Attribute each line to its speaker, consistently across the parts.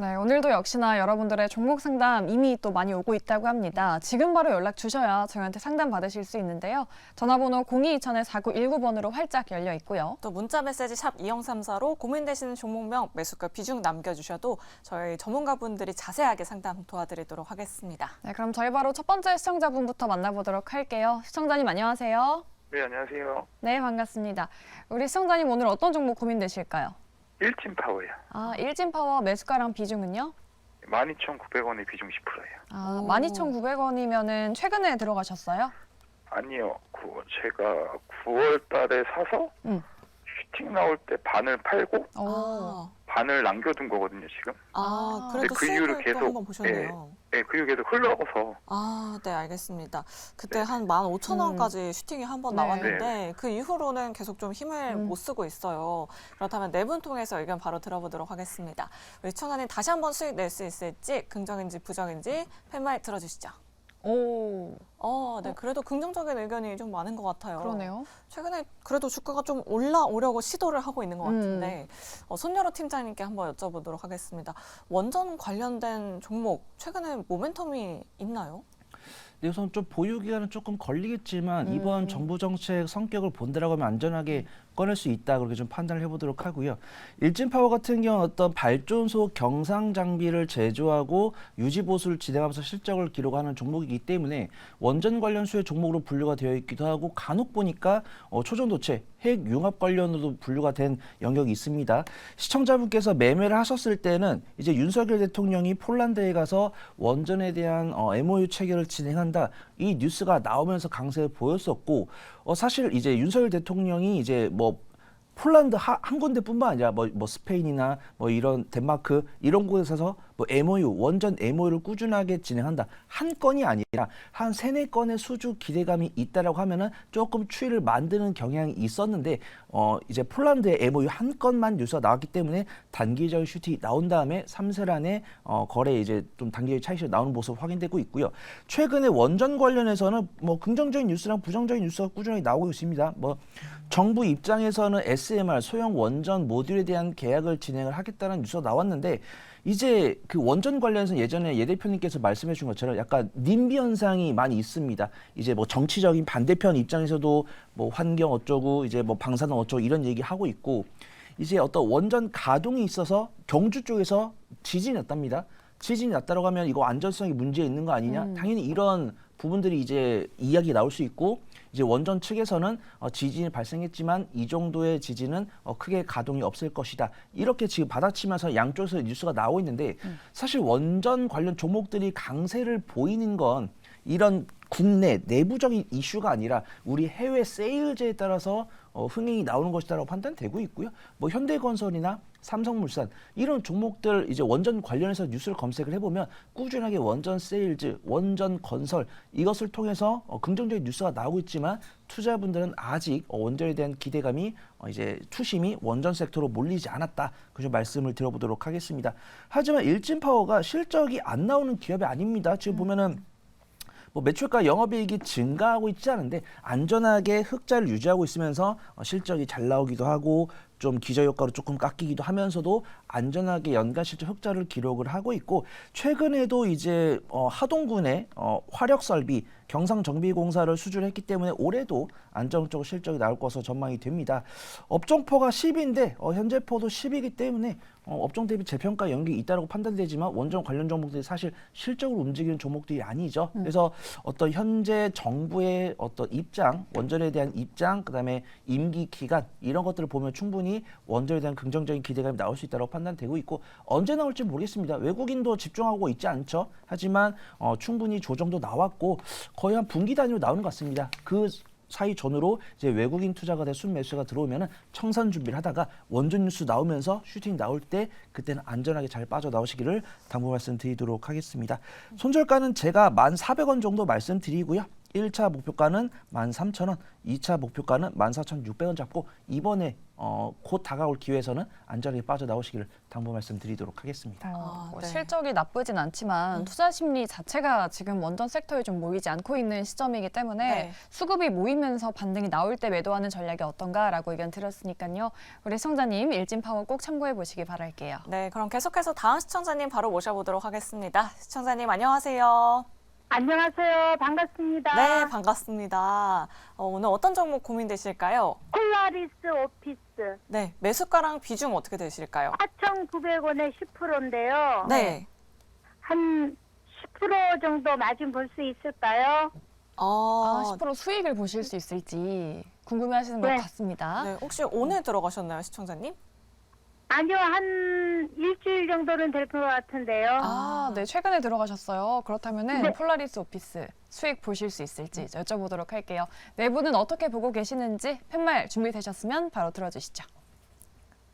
Speaker 1: 네, 오늘도 역시나 여러분들의 종목 상담 이미 또 많이 오고 있다고 합니다. 지금 바로 연락 주셔야 저희한테 상담 받으실 수 있는데요. 전화번호 02-2000-4919번으로 활짝 열려 있고요.
Speaker 2: 또 문자 메시지 샵 2034로 고민되시는 종목명, 매수가 비중 남겨주셔도 저희 전문가분들이 자세하게 상담 도와드리도록 하겠습니다.
Speaker 1: 네, 그럼 저희 바로 첫 번째 시청자분부터 만나보도록 할게요. 시청자님 안녕하세요.
Speaker 3: 네, 안녕하세요.
Speaker 1: 네, 반갑습니다. 우리 시청자님 오늘 어떤 종목 고민되실까요?
Speaker 3: 일진파워요.
Speaker 1: 일진파워 매수가랑 비중은요?
Speaker 3: 12,900원의 비중 10%예요.
Speaker 1: 12,900원이면은 최근에 들어가셨어요?
Speaker 3: 아니요. 제가 9월 달에 사서 슈팅 나올 때 반을 팔고 반을 남겨둔 거거든요, 지금.
Speaker 2: 그래도
Speaker 3: 그 이후로
Speaker 2: 수익을 또
Speaker 3: 계속,
Speaker 2: 한번 보셨네요.
Speaker 3: 네, 그 이후 계속 흘러서.
Speaker 2: 네, 알겠습니다. 그때
Speaker 3: 네.
Speaker 2: 한 15,000원까지 슈팅이 한 번
Speaker 1: 네.
Speaker 2: 나왔는데 그 이후로는 계속 좀 힘을 못 쓰고 있어요. 그렇다면 네 분 통해서 의견 바로 들어보도록 하겠습니다. 우리 시청자님 다시 한번 수익 낼 수 있을지 긍정인지 부정인지 팻말 들어주시죠. 네, 그래도 긍정적인 의견이 좀 많은 것 같아요.
Speaker 1: 그러네요.
Speaker 2: 최근에 그래도 주가가 좀 올라오려고 시도를 하고 있는 것 같은데 손여러 팀장님께 한번 여쭤보도록 하겠습니다. 원전 관련된 종목 최근에 모멘텀이 있나요?
Speaker 4: 네, 우선 좀 보유 기간은 조금 걸리겠지만 이번 정부 정책 성격을 본다라고 하면 안전하게 꺼낼 수 있다 그렇게 좀 판단을 해보도록 하고요. 일진파워 같은 경우는 어떤 발전소 경상 장비를 제조하고 유지 보수를 진행하면서 실적을 기록하는 종목이기 때문에 원전 관련 수혜 종목으로 분류가 되어 있기도 하고 간혹 보니까 초전도체 핵 융합 관련으로도 분류가 된 영역이 있습니다. 시청자분께서 매매를 하셨을 때는 이제 윤석열 대통령이 폴란드에 가서 원전에 대한 MOU 체결을 진행한다 이 뉴스가 나오면서 강세를 보였었고 사실 이제 윤석열 대통령이 이제 폴란드 한 군데뿐만 아니라 스페인이나 이런 덴마크 이런 곳에서 MOU 원전 MOU를 꾸준하게 진행한다 한 건이 아니라 한 3-4건의 수주 기대감이 있다라고 하면은 조금 추이를 만드는 경향이 있었는데 이제 폴란드의 MOU 한 건만 뉴스가 나왔기 때문에 단기적인 슈팅이 나온 다음에 3세 안에 거래 이제 좀 단기적인 차익이 나오는 모습 확인되고 있고요. 최근에 원전 관련해서는 긍정적인 뉴스랑 부정적인 뉴스가 꾸준히 나오고 있습니다. 정부 입장에서는 SMR 소형 원전 모듈에 대한 계약을 진행을 하겠다는 뉴스가 나왔는데 이제 그 원전 관련해서 예전에 예 대표님께서 말씀해 주신 것처럼 약간 님비 현상이 많이 있습니다. 이제 정치적인 반대편 입장에서도 환경 어쩌고 이제 방사능 어쩌고 이런 얘기 하고 있고 이제 어떤 원전 가동이 있어서 경주 쪽에서 지진이 났답니다. 지진이 났다고 하면 이거 안전성이 문제 있는 거 아니냐? 당연히 이런 부분들이 이제 이야기 나올 수 있고 이제 원전 측에서는 지진이 발생했지만 이 정도의 지진은 크게 가동이 없을 것이다. 이렇게 지금 받아치면서 양쪽에서 뉴스가 나오고 있는데 사실 원전 관련 종목들이 강세를 보이는 건 이런 국내 내부적인 이슈가 아니라 우리 해외 세일즈에 따라서 흥행이 나오는 것이다라고 판단되고 있고요. 현대건설이나 삼성물산 이런 종목들 이제 원전 관련해서 뉴스를 검색을 해보면 꾸준하게 원전 세일즈, 원전 건설 이것을 통해서 긍정적인 뉴스가 나오고 있지만 투자분들은 아직 원전에 대한 기대감이 이제 투심이 원전 섹터로 몰리지 않았다. 그 좀 말씀을 드려보도록 하겠습니다. 하지만 일진파워가 실적이 안 나오는 기업이 아닙니다. 지금 보면은 매출과 영업이익이 증가하고 있지 않은데 안전하게 흑자를 유지하고 있으면서 실적이 잘 나오기도 하고 좀 기저효과로 조금 깎이기도 하면서도 안전하게 연간 실적 흑자를 기록을 하고 있고 최근에도 이제 하동군의 화력설비 경상정비공사를 수주를 했기 때문에 올해도 안정적으로 실적이 나올 것으로 전망이 됩니다. 업종포가 10인데 현재포도 10이기 때문에 업종 대비 재평가 연기 있다고 판단되지만 원전 관련 종목들이 사실 실적으로 움직이는 종목들이 아니죠. 그래서 어떤 현재 정부의 어떤 입장, 원전에 대한 입장, 그다음에 임기 기간 이런 것들을 보면 충분히 원전에 대한 긍정적인 기대감이 나올 수 있다고 판단되고 있고 언제 나올지 모르겠습니다. 외국인도 집중하고 있지 않죠. 하지만 충분히 조정도 나왔고 거의 한 분기 단위로 나오는 것 같습니다. 그 사이 전후로 이제 외국인 투자가 순매수가 들어오면은 청산 준비를 하다가 원전 뉴스 나오면서 슈팅 나올 때 그때는 안전하게 잘 빠져나오시기를 당부 말씀드리도록 하겠습니다. 손절가는 제가 1,400원 정도 말씀드리고요. 1차 목표가는 13,000원, 2차 목표가는 14,600원 잡고 이번에 곧 다가올 기회에서는 안전하게 빠져나오시기를 당부 말씀드리도록 하겠습니다.
Speaker 1: 뭐
Speaker 2: 네.
Speaker 1: 실적이 나쁘진 않지만 투자 심리 자체가 지금 원전 섹터에 좀 모이지 않고 있는 시점이기 때문에
Speaker 2: 네.
Speaker 1: 수급이 모이면서 반등이 나올 때 매도하는 전략이 어떤가라고 의견 드렸으니까요. 우리 시청자님 일진파워 꼭 참고해 보시기 바랄게요.
Speaker 2: 네, 그럼 계속해서 다음 시청자님 바로 모셔보도록 하겠습니다. 시청자님 안녕하세요.
Speaker 5: 안녕하세요. 반갑습니다.
Speaker 2: 네, 반갑습니다. 오늘 어떤 종목 고민되실까요?
Speaker 5: 폴라리스 오피스
Speaker 2: 네, 매수가랑 비중 어떻게 되실까요?
Speaker 5: 4,900원에 10%인데요.
Speaker 2: 네.
Speaker 5: 한 10% 정도 마진 볼 수 있을까요?
Speaker 1: 10% 수익을 보실 수 있을지 궁금해하시는 것
Speaker 5: 네.
Speaker 1: 같습니다.
Speaker 2: 네, 혹시 오늘 들어가셨나요, 시청자님?
Speaker 5: 아니요. 한 일주일 정도는 될 것 같은데요.
Speaker 1: 네, 최근에 들어가셨어요. 그렇다면은
Speaker 5: 네.
Speaker 1: 폴라리스 오피스 수익 보실 수 있을지 여쭤보도록 할게요. 내부는 어떻게 보고 계시는지 팻말 준비되셨으면 바로 들어주시죠.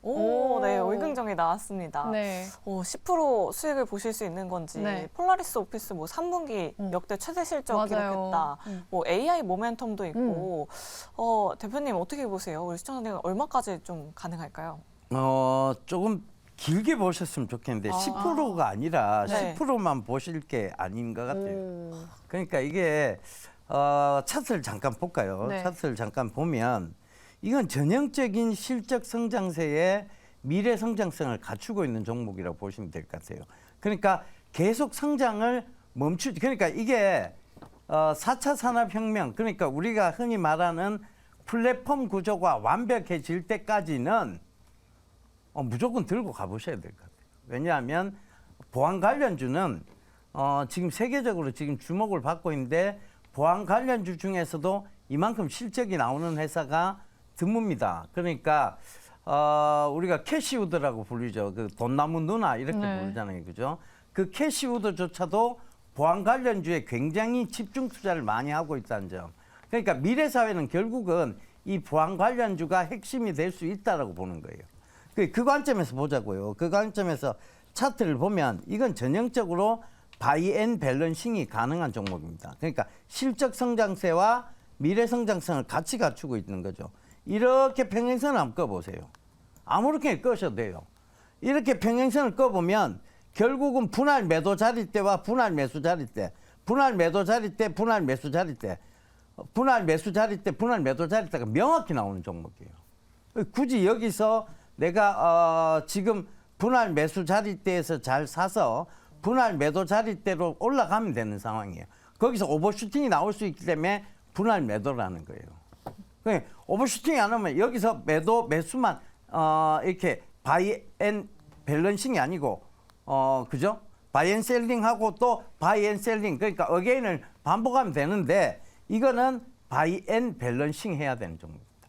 Speaker 2: 오,
Speaker 1: 오.
Speaker 2: 네, 의긍정이 나왔습니다.
Speaker 1: 네.
Speaker 2: 10% 수익을 보실 수 있는 건지,
Speaker 1: 네.
Speaker 2: 폴라리스 오피스 뭐 3분기 역대 최대 실적
Speaker 1: 맞아요.
Speaker 2: 기록했다. 뭐 AI 모멘텀도 있고,
Speaker 1: 음.
Speaker 2: 대표님 어떻게 보세요? 우리 시청자님 얼마까지 좀 가능할까요?
Speaker 6: 조금 길게 보셨으면 좋겠는데 10%가 아니라
Speaker 2: 네.
Speaker 6: 10%만 보실 게 아닌 것 같아요.
Speaker 1: 오.
Speaker 6: 그러니까 이게 차트를 잠깐 볼까요?
Speaker 1: 네.
Speaker 6: 차트를 잠깐 보면 이건 전형적인 실적 성장세의 미래 성장성을 갖추고 있는 종목이라고 보시면 될 것 같아요. 그러니까 계속 성장을 그러니까 이게 4차 산업혁명, 그러니까 우리가 흔히 말하는 플랫폼 구조가 완벽해질 때까지는 무조건 들고 가보셔야 될 것 같아요. 왜냐하면 보안 관련주는 지금 세계적으로 지금 주목을 받고 있는데 보안 관련주 중에서도 이만큼 실적이 나오는 회사가 드뭅니다. 그러니까 우리가 캐시우드라고 불리죠. 그 돈나무 누나 이렇게
Speaker 1: 네.
Speaker 6: 부르잖아요, 그죠? 그 캐시우드조차도 보안 관련주에 굉장히 집중 투자를 많이 하고 있다는 점. 그러니까 미래 사회는 결국은 이 보안 관련주가 핵심이 될 수 있다라고 보는 거예요. 그 관점에서 보자고요. 그 관점에서 차트를 보면 이건 전형적으로 바이 앤 밸런싱이 가능한 종목입니다. 그러니까 실적 성장세와 미래 성장성을 같이 갖추고 있는 거죠. 이렇게 평행선을 한번 꺼보세요. 아무렇게 꺼셔도 돼요. 이렇게 평행선을 꺼보면 결국은 분할 매도 자리대와 분할 매수 자리대, 분할 매도 자리대, 분할 매수 자리대, 분할 매수 자리대, 분할 매도 자리대가 명확히 나오는 종목이에요. 굳이 여기서 내가 지금 분할 매수 자리대에서 잘 사서 분할 매도 자리대로 올라가면 되는 상황이에요. 거기서 오버슈팅이 나올 수 있기 때문에 분할 매도라는 거예요. 그러니까 오버슈팅이 안 오면 여기서 매수만 이렇게 바이 앤 밸런싱이 아니고 그죠? 바이 앤 셀링하고 또 바이 앤 셀링, 그러니까 어게인을 반복하면 되는데 이거는 바이 앤 밸런싱 해야 되는 종목입니다.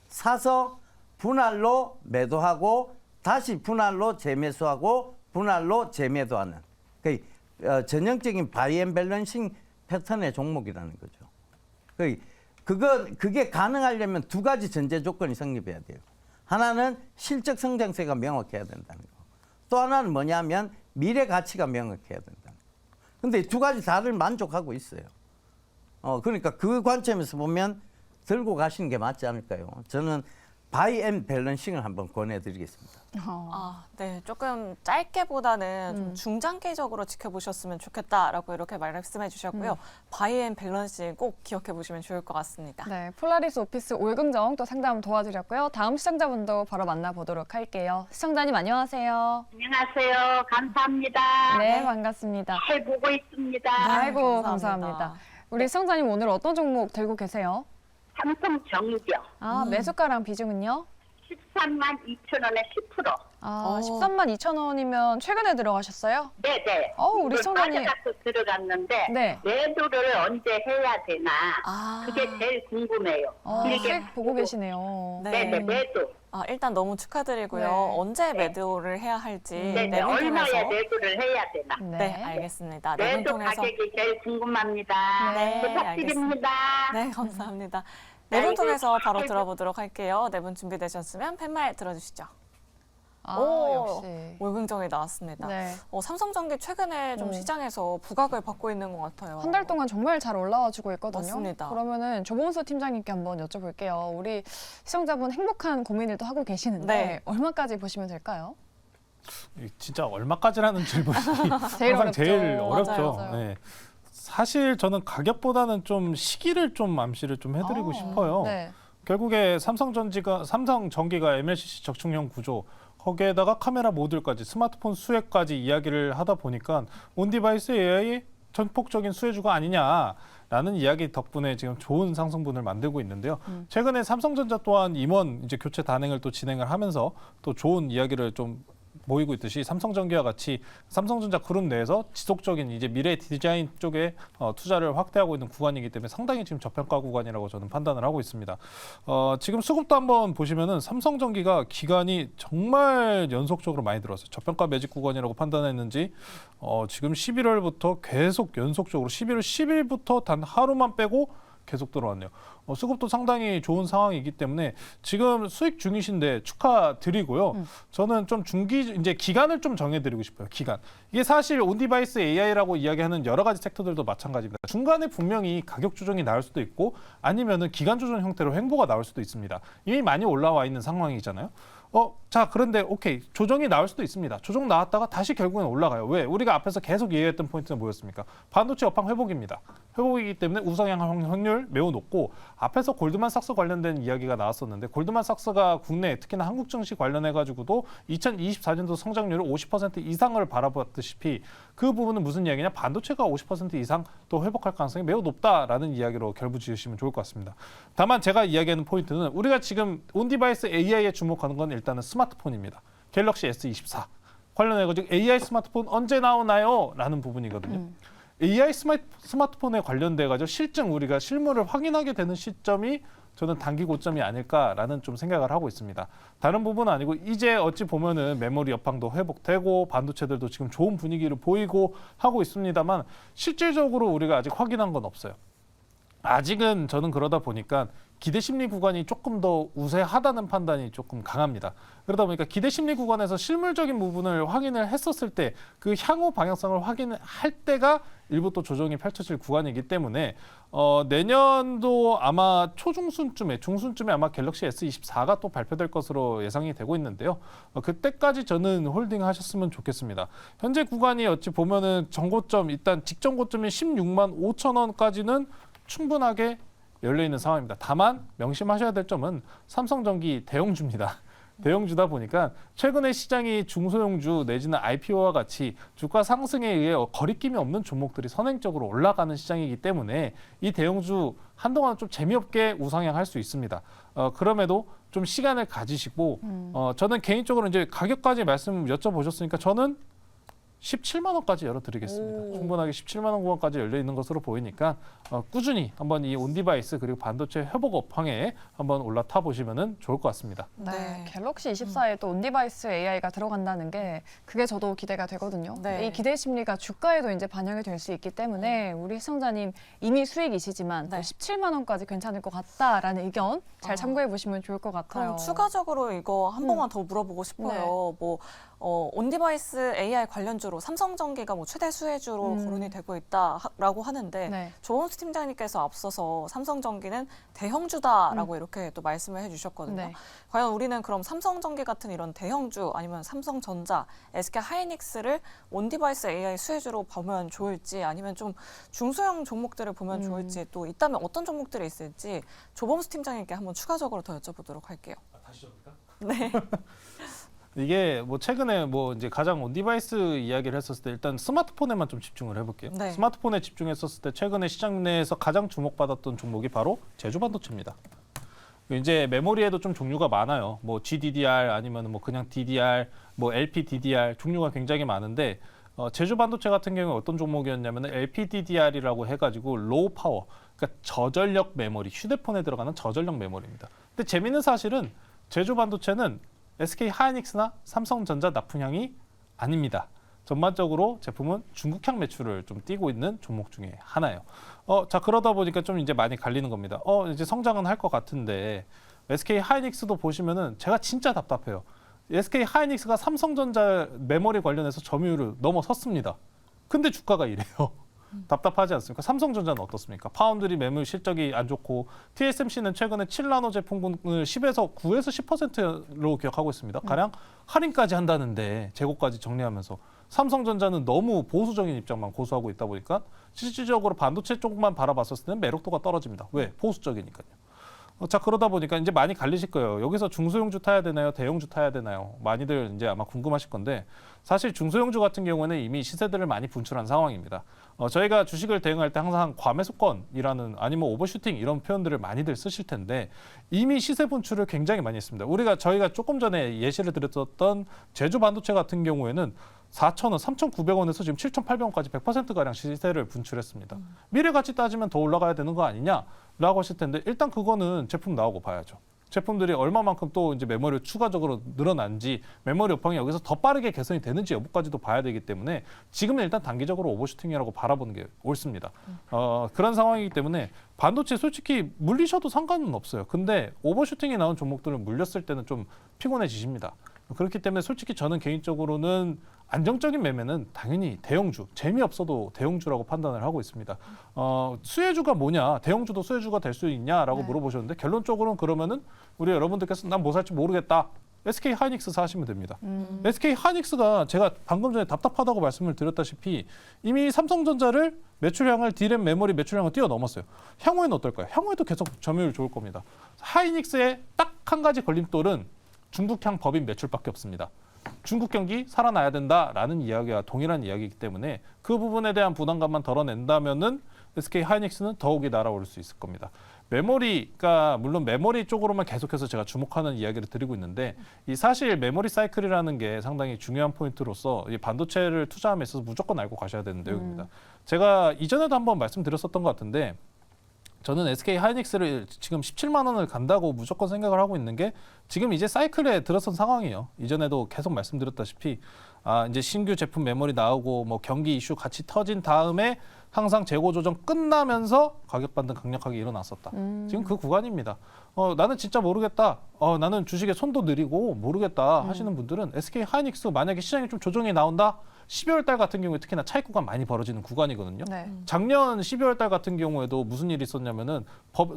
Speaker 6: 사서 분할로 매도하고 다시 분할로 재매수하고 분할로 재매도하는 전형적인 바이 앤 밸런싱 패턴의 종목이라는 거죠. 그게 가능하려면 두 가지 전제 조건이 성립해야 돼요. 하나는 실적 성장세가 명확해야 된다는 거. 또 하나는 뭐냐면 미래 가치가 명확해야 된다는 거. 근데 두 가지 다를 만족하고 있어요. 그러니까 그 관점에서 보면 들고 가시는 게 맞지 않을까요? 저는 바이 앤 밸런싱을 한번 권해드리겠습니다.
Speaker 2: 네, 조금 짧게보다는 좀 중장기적으로 지켜보셨으면 좋겠다라고 이렇게 말씀해 주셨고요. 바이 앤 밸런싱 꼭 기억해 보시면 좋을 것 같습니다.
Speaker 1: 네, 폴라리스 오피스 올금정 또 상담 도와드렸고요. 다음 시청자분도 바로 만나보도록 할게요. 시청자님 안녕하세요.
Speaker 5: 안녕하세요. 감사합니다.
Speaker 1: 네, 반갑습니다.
Speaker 5: 잘 보고 있습니다.
Speaker 1: 아이고,
Speaker 2: 감사합니다.
Speaker 1: 감사합니다. 우리 시청자님 오늘 어떤 종목 들고 계세요?
Speaker 5: 삼성 정유경
Speaker 1: 매수가랑 비중은요?
Speaker 5: 13만 2천 원에 10%.
Speaker 1: 13만 2천 원이면 최근에 들어가셨어요?
Speaker 5: 네네.
Speaker 1: 우리
Speaker 5: 이걸
Speaker 1: 시청자님.
Speaker 5: 빠져갖고 들어갔는데
Speaker 1: 네.
Speaker 5: 매도를 언제 해야 되나 그게 제일 궁금해요.
Speaker 1: 수익 보고 계시네요.
Speaker 5: 네네 매도.
Speaker 2: 일단 너무 축하드리고요.
Speaker 1: 네.
Speaker 2: 언제 매도를 해야 할지
Speaker 5: 네네
Speaker 2: 내분
Speaker 5: 얼마에
Speaker 2: 통해서
Speaker 5: 매도를 해야 되나.
Speaker 2: 네, 알겠습니다. 내분
Speaker 5: 매도
Speaker 2: 통해서
Speaker 5: 가격이 제일 궁금합니다.
Speaker 2: 네,
Speaker 5: 부탁드립니다.
Speaker 2: 네, 감사합니다. 내분
Speaker 5: 아이고,
Speaker 2: 통해서 바로
Speaker 5: 아이고.
Speaker 2: 들어보도록 할게요. 네 분 준비되셨으면 팻말 들어주시죠.
Speaker 1: 역시.
Speaker 2: 월등정이 나왔습니다.
Speaker 1: 네.
Speaker 2: 삼성전기 최근에 좀 시장에서 부각을 받고 있는 것 같아요.
Speaker 1: 한 달 동안 정말 잘 올라와주고 있거든요.
Speaker 2: 맞습니다.
Speaker 1: 그러면은 조봉수 팀장님께 한번 여쭤볼게요. 우리 시청자분 행복한 고민을 또 하고 계시는데
Speaker 2: 네.
Speaker 1: 얼마까지 보시면 될까요?
Speaker 7: 진짜 얼마까지라는 질문이
Speaker 1: 제일
Speaker 7: 항상
Speaker 1: 어렵죠.
Speaker 7: 제일 어렵죠.
Speaker 1: 맞아요.
Speaker 7: 네. 사실 저는 가격보다는 좀 시기를 좀 암시를 좀 해드리고 싶어요.
Speaker 1: 네.
Speaker 7: 결국에 삼성전기가 MLCC 적중형 구조, 거기에다가 카메라 모듈까지, 스마트폰 수혜까지 이야기를 하다 보니까 온디바이스 AI의 전폭적인 수혜주가 아니냐라는 이야기 덕분에 지금 좋은 상승분을 만들고 있는데요. 최근에 삼성전자 또한 임원 이제 교체 단행을 또 진행을 하면서 또 좋은 이야기를 좀 보이고 있듯이 삼성전기와 같이 삼성전자 그룹 내에서 지속적인 이제 미래 디자인 쪽에 투자를 확대하고 있는 구간이기 때문에 상당히 지금 저평가 구간이라고 저는 판단을 하고 있습니다. 지금 수급도 한번 보시면은 삼성전기가 기간이 정말 연속적으로 많이 들어왔어요. 저평가 매집 구간이라고 판단했는지 지금 11월부터 계속 연속적으로 11월 10일부터 단 하루만 빼고 계속 들어왔네요. 수급도 상당히 좋은 상황이기 때문에 지금 수익 중이신데 축하드리고요. 저는 좀 이제 기간을 좀 정해드리고 싶어요. 기간. 이게 사실 온디바이스 AI라고 이야기하는 여러 가지 섹터들도 마찬가지입니다. 중간에 분명히 가격 조정이 나올 수도 있고 아니면은 기간 조정 형태로 횡보가 나올 수도 있습니다. 이미 많이 올라와 있는 상황이잖아요. 자, 그런데 오케이. 조정이 나올 수도 있습니다. 조정 나왔다가 다시 결국엔 올라가요. 왜? 우리가 앞에서 계속 얘기했던 포인트는 뭐였습니까? 반도체 업황 회복입니다. 회복이기 때문에 우상향 확률 매우 높고 앞에서 골드만삭스 관련된 이야기가 나왔었는데 골드만삭스가 국내 특히나 한국 증시 관련해가지고도 2024년도 성장률을 50% 이상을 바라봤듯이 그 부분은 무슨 이야기냐? 반도체가 50% 이상 또 회복할 가능성이 매우 높다라는 이야기로 결부지으시면 좋을 것 같습니다. 다만 제가 이야기하는 포인트는 우리가 지금 온디바이스 AI에 주목하는 건 일단은 스마트폰입니다. 갤럭시 S24 관련해가지고 AI 스마트폰 언제 나오나요? 라는 부분이거든요. AI 스마트폰에 관련돼가지고 실증 우리가 실물을 확인하게 되는 시점이 저는 단기 고점이 아닐까라는 좀 생각을 하고 있습니다. 다른 부분은 아니고 이제 어찌 보면은 메모리 여팡도 회복되고 반도체들도 지금 좋은 분위기를 보이고 하고 있습니다만 실질적으로 우리가 아직 확인한 건 없어요. 아직은 저는 그러다 보니까 기대 심리 구간이 조금 더 우세하다는 판단이 조금 강합니다. 그러다 보니까 기대 심리 구간에서 실물적인 부분을 확인을 했었을 때 그 향후 방향성을 확인할 때가 일부 또 조정이 펼쳐질 구간이기 때문에 내년도 아마 중순쯤에 아마 갤럭시 S24가 또 발표될 것으로 예상이 되고 있는데요. 그때까지 저는 홀딩 하셨으면 좋겠습니다. 현재 구간이 어찌 보면은 정고점 일단 직전 고점이 16만 5천 원까지는 충분하게 열려있는 상황입니다. 다만 명심하셔야 될 점은 삼성전기 대형주입니다. 대형주다 보니까 최근에 시장이 중소형주 내지는 IPO와 같이 주가 상승에 의해 거리낌이 없는 종목들이 선행적으로 올라가는 시장이기 때문에 이 대형주 한동안 좀 재미없게 우상향할 수 있습니다. 그럼에도 좀 시간을 가지시고 저는 개인적으로 이제 가격까지 말씀 여쭤보셨으니까 저는 17만 원까지 열어드리겠습니다. 충분하게 17만 원 구간까지 열려 있는 것으로 보이니까 꾸준히 한번 이 온디바이스 그리고 반도체 회복 업황에 한번 올라타 보시면 좋을 것 같습니다.
Speaker 1: 네, 갤럭시 24에 또 온디바이스 AI가 들어간다는 게 그게 저도 기대가 되거든요.
Speaker 2: 네.
Speaker 1: 이 기대 심리가 주가에도 이제 반영이 될 수 있기 때문에 우리 시청자님 이미 수익이시지만 또 17만 원까지 괜찮을 것 같다라는 의견 잘 참고해 보시면 좋을 것 같아요.
Speaker 2: 그럼 추가적으로 이거 한 번만 더 물어보고 싶어요. 온디바이스 AI 관련주로 삼성전기가 최대 수혜주로 거론이 되고 있다라고 하는데
Speaker 1: 네.
Speaker 2: 조원수 팀장님께서 앞서서 삼성전기는 대형주다라고 이렇게 또 말씀을 해주셨거든요.
Speaker 1: 네.
Speaker 2: 과연 우리는 그럼 삼성전기 같은 이런 대형주 아니면 삼성전자, SK하이닉스를 온디바이스 AI 수혜주로 보면 좋을지 아니면 좀 중소형 종목들을 보면 좋을지 또 있다면 어떤 종목들이 있을지 조범수 팀장님께 한번 추가적으로 더 여쭤보도록 할게요.
Speaker 7: 다시 접니까?
Speaker 2: 네.
Speaker 7: 이게 최근에 이제 가장 온디바이스 이야기를 했었을 때 일단 스마트폰에만 좀 집중을 해볼게요.
Speaker 2: 네.
Speaker 7: 스마트폰에 집중했었을 때 최근에 시장 내에서 가장 주목받았던 종목이 바로 제주반도체입니다. 이제 메모리에도 좀 종류가 많아요. GDDR 아니면 그냥 DDR, LPDDR 종류가 굉장히 많은데 제주반도체 같은 경우에 어떤 종목이었냐면 LPDDR이라고 해가지고 로우 파워, 그러니까 저전력 메모리, 휴대폰에 들어가는 저전력 메모리입니다. 근데 재미있는 사실은 제주반도체는 SK하이닉스나 삼성전자 납품량이 아닙니다. 전반적으로 제품은 중국향 매출을 좀 띄고 있는 종목 중에 하나예요. 자, 그러다 보니까 좀 이제 많이 갈리는 겁니다. 이제 성장은 할 것 같은데 SK하이닉스도 보시면은 제가 진짜 답답해요. SK 하이닉스가 삼성전자 메모리 관련해서 점유율을 넘어섰습니다. 근데 주가가 이래요. 답답하지 않습니까? 삼성전자는 어떻습니까? 파운드리 매물 실적이 안 좋고 TSMC는 최근에 7나노 제품군을 10에서 9에서 10%로 기억하고 있습니다. 가량 할인까지 한다는데 재고까지 정리하면서 삼성전자는 너무 보수적인 입장만 고수하고 있다 보니까 실질적으로 반도체 쪽만 바라봤을 때는 매력도가 떨어집니다. 왜? 보수적이니까요. 자, 그러다 보니까 이제 많이 갈리실 거예요. 여기서 중소형주 타야 되나요? 대형주 타야 되나요? 많이들 이제 아마 궁금하실 건데 사실 중소형주 같은 경우에는 이미 시세들을 많이 분출한 상황입니다. 저희가 주식을 대응할 때 항상 과매수권이라는 아니면 오버슈팅 이런 표현들을 많이들 쓰실 텐데 이미 시세 분출을 굉장히 많이 했습니다. 저희가 조금 전에 예시를 드렸던 제주 반도체 같은 경우에는 4,000원, 3,900원에서 지금 7,800원까지 100%가량 시세를 분출했습니다. 미래 가치 따지면 더 올라가야 되는 거 아니냐라고 하실 텐데 일단 그거는 제품 나오고 봐야죠. 제품들이 얼마만큼 또 이제 메모리 추가적으로 늘어난지 메모리 여팡이 여기서 더 빠르게 개선이 되는지 여부까지도 봐야 되기 때문에 지금은 일단 단기적으로 오버슈팅이라고 바라보는 게 옳습니다. 그런 상황이기 때문에 반도체 솔직히 물리셔도 상관은 없어요. 근데 오버슈팅이 나온 종목들을 물렸을 때는 좀 피곤해지십니다. 그렇기 때문에 솔직히 저는 개인적으로는 안정적인 매매는 당연히 대형주, 재미없어도 대형주라고 판단을 하고 있습니다. 수혜주가 뭐냐, 대형주도 수혜주가 될 수 있냐라고 물어보셨는데 결론적으로는 그러면은 우리 여러분들께서 난 뭐 살지 모르겠다. SK 하이닉스 사시면 됩니다. SK 하이닉스가 제가 방금 전에 답답하다고 말씀을 드렸다시피 이미 삼성전자를 매출량을 D램 메모리 매출량을 뛰어넘었어요. 향후에는 어떨까요? 향후에도 계속 점유율 좋을 겁니다. 하이닉스의 딱 한 가지 걸림돌은 중국향 법인 매출밖에 없습니다. 중국 경기 살아나야 된다라는 이야기와 동일한 이야기이기 때문에 그 부분에 대한 부담감만 덜어낸다면은 SK 하이닉스는 더욱이 날아오를 수 있을 겁니다. 메모리가 물론 메모리 쪽으로만 계속해서 제가 주목하는 이야기를 드리고 있는데 이 사실 메모리 사이클이라는 게 상당히 중요한 포인트로서 이 반도체를 투자함에 있어서 무조건 알고 가셔야 되는 내용입니다. 제가 이전에도 한번 말씀드렸었던 것 같은데 저는 SK 하이닉스를 지금 17만 원을 간다고 무조건 생각을 하고 있는 게 지금 이제 사이클에 들어선 상황이에요. 이전에도 계속 말씀드렸다시피 이제 신규 제품 메모리 나오고 뭐 경기 이슈 같이 터진 다음에 항상 재고 조정 끝나면서 가격 반등 강력하게 일어났었다. 지금 그 구간입니다. 나는 진짜 모르겠다. 나는 주식에 손도 느리고 모르겠다 하시는 분들은 SK 하이닉스 만약에 시장에 좀 조정이 나온다. 12월 달 같은 경우에 특히나 차익 구간 많이 벌어지는 구간이거든요.
Speaker 1: 네.
Speaker 7: 작년 12월 달 같은 경우에도 무슨 일이 있었냐면은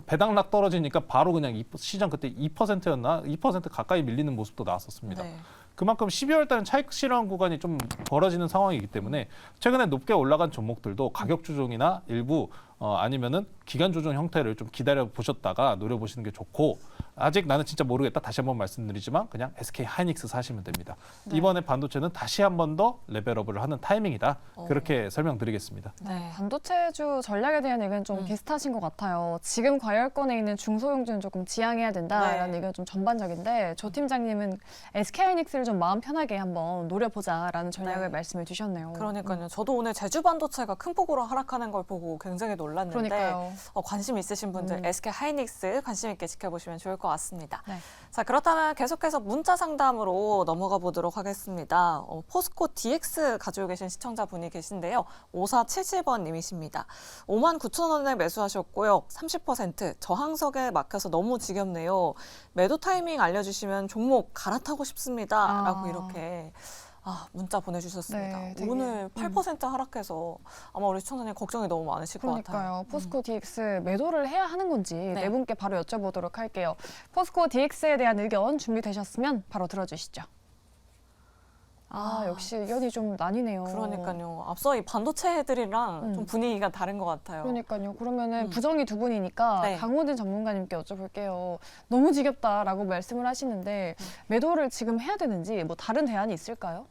Speaker 7: 배당락 떨어지니까 바로 그냥 시장 그때 2%였나? 2% 가까이 밀리는 모습도 나왔었습니다.
Speaker 2: 네.
Speaker 7: 그만큼 12월 달은 차익 실현 구간이 좀 벌어지는 상황이기 때문에 최근에 높게 올라간 종목들도 가격 조정이나 일부 아니면은 기간 조정 형태를 좀 기다려 보셨다가 노려보시는 게 좋고 아직 나는 진짜 모르겠다 다시 한번 말씀드리지만 그냥 SK 하이닉스 사시면 됩니다.
Speaker 1: 네.
Speaker 7: 이번에 반도체는 다시 한 번 더 레벨업을 하는 타이밍이다. 그렇게 설명드리겠습니다.
Speaker 2: 네.
Speaker 1: 반도체주 전략에 대한 의견은 좀 비슷하신 것 같아요. 지금 과열권에 있는 중소형주는 조금 지양해야 된다라는
Speaker 2: 네.
Speaker 1: 의견 좀 전반적인데 조 팀장님은 SK 하이닉스를 좀 마음 편하게 한번 노려보자라는 전략을
Speaker 2: 네.
Speaker 1: 말씀해 주셨네요.
Speaker 2: 그러니까요. 저도 오늘 제주 반도체가 큰 폭으로 하락하는 걸 보고 굉장히 놀랐는데
Speaker 1: 그러니까요.
Speaker 2: 관심 있으신 분들 SK 하이닉스 관심 있게 지켜보시면 좋을 것 같습니다.
Speaker 1: 네.
Speaker 2: 자, 그렇다면 계속해서 문자 상담으로 넘어가 보도록 하겠습니다. 포스코 DX 가지고 계신 시청자분이 계신데요. 5477번 님이십니다. 59,000원에 매수하셨고요. 30% 저항석에 막혀서 너무 지겹네요. 매도 타이밍 알려주시면 종목 갈아타고 싶습니다. 라고 이렇게 문자 보내주셨습니다.
Speaker 1: 네, 되게,
Speaker 2: 오늘 8% 하락해서 아마 우리 시청자님 걱정이 너무 많으실 것 같아요.
Speaker 1: 그러니까요. 포스코 DX 매도를 해야 하는 건지 네 분께 바로 여쭤보도록 할게요. 포스코 DX에 대한 의견 준비되셨으면 바로 들어주시죠. 역시 의견이 좀 나뉘네요.
Speaker 2: 그러니까요. 앞서 이 반도체들이랑 좀 분위기가 다른 것 같아요.
Speaker 1: 그러니까요. 그러면은 부정이 두 분이니까
Speaker 2: 네.
Speaker 1: 강호진 전문가님께 여쭤볼게요. 너무 지겹다라고 말씀을 하시는데 매도를 지금 해야 되는지 뭐 다른 대안이 있을까요?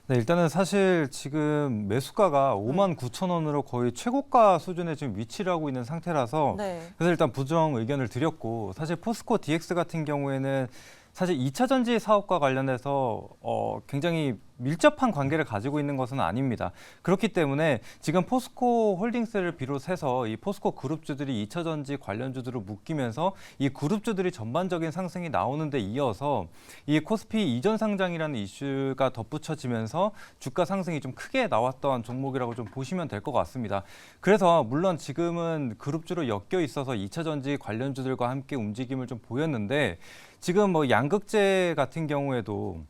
Speaker 8: 네, 일단은 사실 지금 매수가가 59,000원으로 거의 최고가 수준에 지금 위치를 하고 있는 상태라서
Speaker 2: 네.
Speaker 8: 그래서 일단 부정 의견을 드렸고 사실 포스코 DX 같은 경우에는 사실 2차 전지 사업과 관련해서 굉장히 밀접한 관계를 가지고 있는 것은 아닙니다. 그렇기 때문에 지금 포스코 홀딩스를 비롯해서 이 포스코 그룹주들이 2차전지 관련주들을 묶이면서 이 그룹주들이 전반적인 상승이 나오는 데 이어서 이 코스피 이전 상장이라는 이슈가 덧붙여지면서 주가 상승이 좀 크게 나왔던 종목이라고 좀 보시면 될 것 같습니다. 그래서 물론 지금은 그룹주로 엮여 있어서 2차전지 관련주들과 함께 움직임을 좀 보였는데 지금 뭐 양극재 같은 경우에도